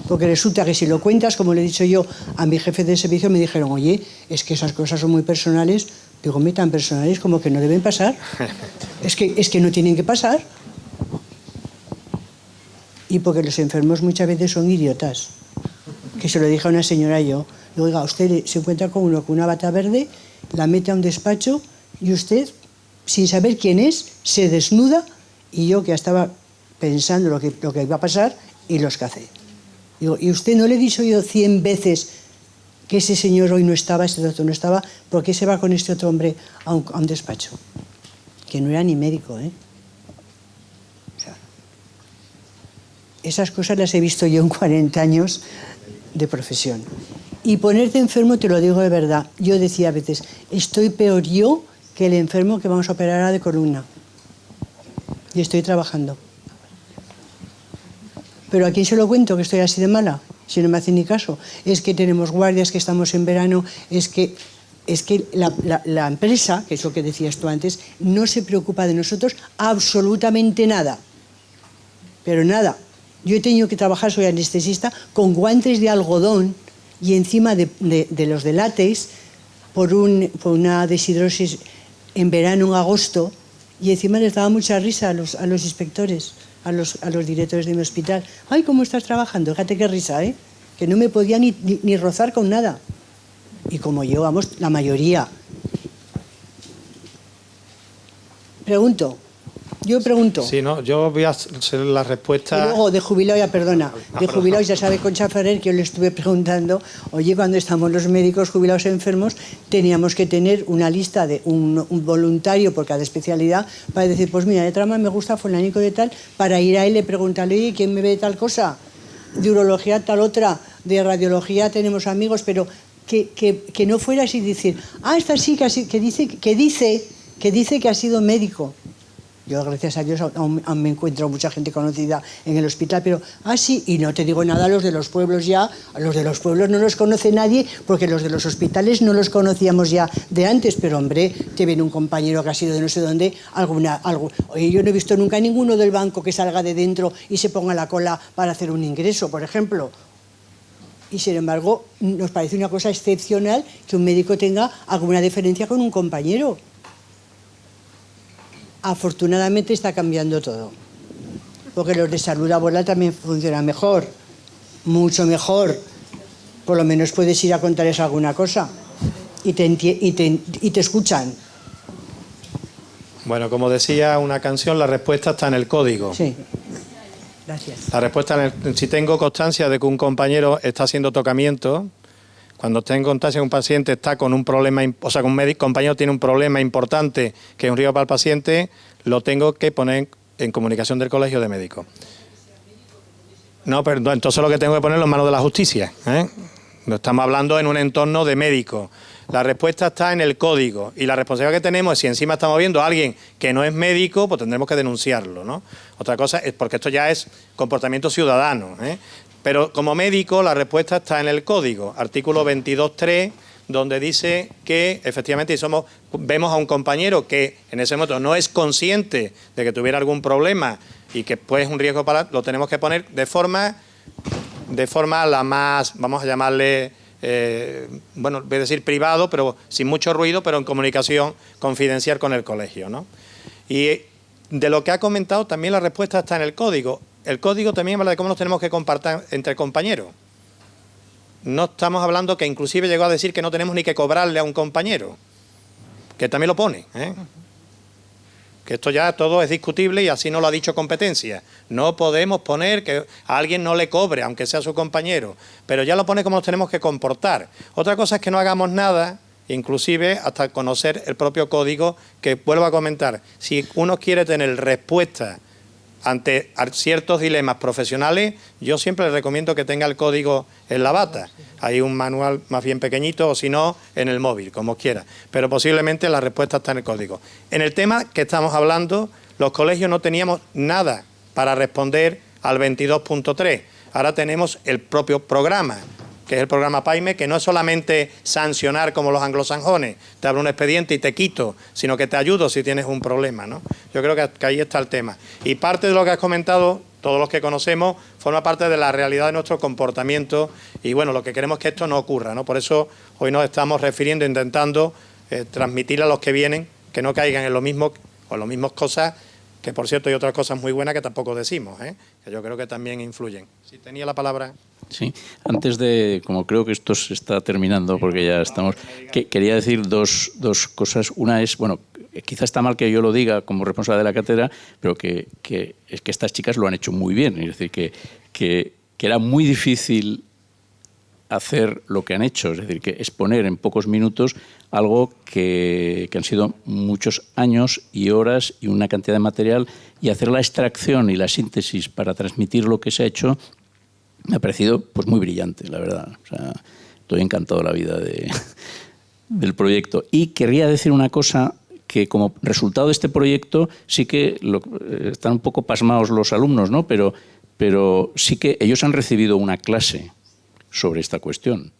Porque resulta que si lo cuentas, como le he dicho yo a mi jefe de servicio, me dijeron, oye, es que esas cosas son muy personales. Digo, tan personales como que no deben pasar. Es que no tienen que pasar. Y porque los enfermos muchas veces son idiotas. Que se lo dije a una señora yo, Digo, oiga, usted se encuentra con uno con una bata verde, la mete a un despacho y usted, sin saber quién es, se desnuda y yo que ya estaba pensando lo que iba a pasar y los cacé. Digo, ¿y usted no le he dicho yo 100 veces que ese señor hoy no estaba, este otro no estaba? ¿Por qué se va con este otro hombre a un despacho? Que no era ni médico, ¿eh? O sea, esas cosas las he visto yo en 40 años de profesión. Y ponerte enfermo, te lo digo de verdad, yo decía a veces, estoy peor yo que el enfermo que vamos a operar ahora de columna. Y estoy trabajando. Pero ¿a quién se lo cuento que estoy así de mala? Si no me hacen ni caso. Es que tenemos guardias, que estamos en verano, es que la empresa, que es lo que decías tú antes, no se preocupa de nosotros absolutamente nada. Pero nada. Yo he tenido que trabajar, soy anestesista, con guantes de algodón y encima de los de látex por una deshidrosis en verano, en agosto, y encima les daba mucha risa a los inspectores, a los directores de mi hospital. ¡Ay, cómo estás trabajando! Fíjate qué risa, ¿eh? Que no me podía ni rozar con nada. Y como llevamos la mayoría. Yo pregunto. Sí, no, yo voy a hacer la respuesta. Y luego de jubilado, ya perdona, de jubilados ya sabe Concha Ferrer que yo le estuve preguntando, oye, cuando estamos los médicos jubilados enfermos, teníamos que tener una lista de un voluntario por cada especialidad para decir, pues mira, de trama me gusta fulanico de tal, para ir a él y preguntarle, oye, ¿quién me ve tal cosa? De urología tal otra, de radiología tenemos amigos, pero que no fuera así decir, esta sí que dice que ha sido médico. Yo, gracias a Dios, aún me encuentro mucha gente conocida en el hospital, pero sí, y no te digo nada, los de los pueblos ya, los de los pueblos no los conoce nadie, porque los de los hospitales no los conocíamos ya de antes, pero hombre, te viene un compañero que ha sido de no sé dónde, oye, yo no he visto nunca a ninguno del banco que salga de dentro y se ponga la cola para hacer un ingreso, por ejemplo. Y sin embargo, nos parece una cosa excepcional que un médico tenga alguna diferencia con un compañero. Afortunadamente está cambiando todo, porque los de salud laboral también funcionan mejor, mucho mejor. Por lo menos puedes ir a contarles alguna cosa y te escuchan. Bueno, como decía una canción, la respuesta está en el código. Sí, gracias. La respuesta, si tengo constancia de que un compañero está haciendo tocamiento, cuando tengo constancia de que un paciente está con un problema, o sea, que un compañero tiene un problema importante que es un riesgo para el paciente, lo tengo que poner en comunicación del colegio de médicos. No, pero entonces lo que tengo que ponerlo en manos de la justicia, ¿eh? No estamos hablando en un entorno de médicos. La respuesta está en el código y la responsabilidad que tenemos es, si encima estamos viendo a alguien que no es médico, pues tendremos que denunciarlo, ¿no? Otra cosa es, porque esto ya es comportamiento ciudadano, ¿eh? Pero como médico la respuesta está en el código, artículo 22.3, donde dice que efectivamente vemos a un compañero que en ese momento no es consciente de que tuviera algún problema y que pues es un riesgo lo tenemos que poner de forma la más, vamos a llamarle, bueno, voy a decir privado, pero sin mucho ruido, pero en comunicación confidencial con el colegio, ¿no? Y de lo que ha comentado también la respuesta está en el código. El código también habla de cómo nos tenemos que compartir entre compañeros. No estamos hablando que inclusive llegó a decir que no tenemos ni que cobrarle a un compañero, que también lo pone, ¿eh? Que esto ya todo es discutible y así no lo ha dicho competencia. No podemos poner que a alguien no le cobre, aunque sea su compañero, pero ya lo pone cómo nos tenemos que comportar. Otra cosa es que no hagamos nada, inclusive hasta conocer el propio código, que vuelvo a comentar, si uno quiere tener respuesta ante ciertos dilemas profesionales, yo siempre le recomiendo que tenga el código en la bata. Hay un manual más bien pequeñito, o si no, en el móvil, como quiera. Pero posiblemente la respuesta está en el código. En el tema que estamos hablando, los colegios no teníamos nada para responder al 22.3. Ahora tenemos el propio programa, que es el programa PAIME, que no es solamente sancionar como los anglosajones, te abro un expediente y te quito, sino que te ayudo si tienes un problema, ¿no? Yo creo que ahí está el tema. Y parte de lo que has comentado, todos los que conocemos, forma parte de la realidad de nuestro comportamiento y, bueno, lo que queremos es que esto no ocurra, ¿no? Por eso hoy nos estamos refiriendo, intentando transmitir a los que vienen, que no caigan en lo mismo o en las mismas cosas Que, por cierto, hay otras cosas muy buenas que tampoco decimos, que yo creo que también influyen. Si tenía la palabra. Sí, antes de, como creo que esto se está terminando, porque ya estamos, quería decir dos cosas. Una es, bueno, quizá está mal que yo lo diga como responsable de la cátedra, pero que es que estas chicas lo han hecho muy bien. Es decir, que era muy difícil hacer lo que han hecho, es decir, que exponer en pocos minutos algo que han sido muchos años y horas y una cantidad de material, y hacer la extracción y la síntesis para transmitir lo que se ha hecho me ha parecido pues muy brillante, la verdad. O sea, estoy encantado de la vida del proyecto. Y querría decir una cosa, que como resultado de este proyecto sí que están un poco pasmados los alumnos, ¿no? Pero sí que ellos han recibido una clase sobre esta cuestión,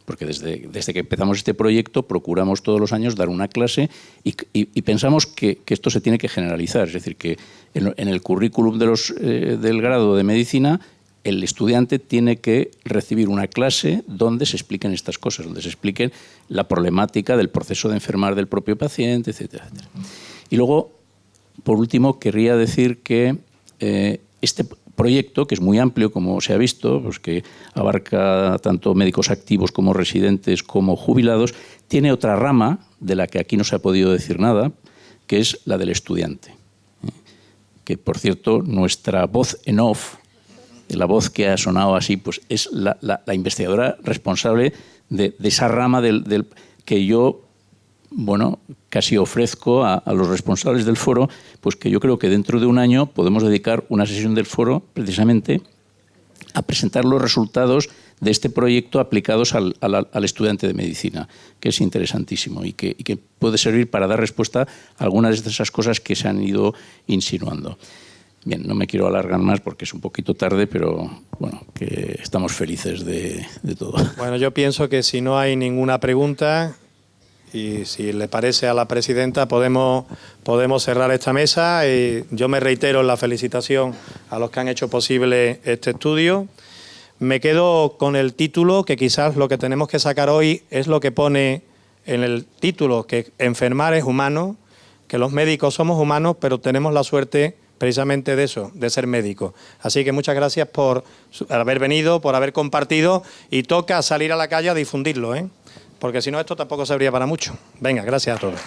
porque desde que empezamos este proyecto procuramos todos los años dar una clase y pensamos que esto se tiene que generalizar, es decir, que en el currículum del grado de medicina el estudiante tiene que recibir una clase donde se expliquen estas cosas, donde se expliquen la problemática del proceso de enfermar del propio paciente, etcétera, etcétera. Y luego, por último, querría decir que este proyecto, que es muy amplio, como se ha visto, pues que abarca tanto médicos activos como residentes como jubilados, tiene otra rama de la que aquí no se ha podido decir nada, que es la del estudiante. Que, por cierto, nuestra voz en off, la voz que ha sonado así, pues es la investigadora responsable de esa rama del que yo, bueno, casi ofrezco a los responsables del foro, pues que yo creo que dentro de un año podemos dedicar una sesión del foro precisamente a presentar los resultados de este proyecto aplicados al estudiante de medicina, que es interesantísimo y que puede servir para dar respuesta a algunas de esas cosas que se han ido insinuando. Bien, no me quiero alargar más porque es un poquito tarde, pero bueno, que estamos felices de todo. Bueno, yo pienso que si no hay ninguna pregunta, y si le parece a la presidenta, podemos cerrar esta mesa. Y yo me reitero en la felicitación a los que han hecho posible este estudio. Me quedo con el título, que quizás lo que tenemos que sacar hoy es lo que pone en el título, que enfermar es humano, que los médicos somos humanos, pero tenemos la suerte precisamente de eso, de ser médicos. Así que muchas gracias por haber venido, por haber compartido, y toca salir a la calle a difundirlo, porque si no esto tampoco serviría para mucho. Venga, gracias a todos.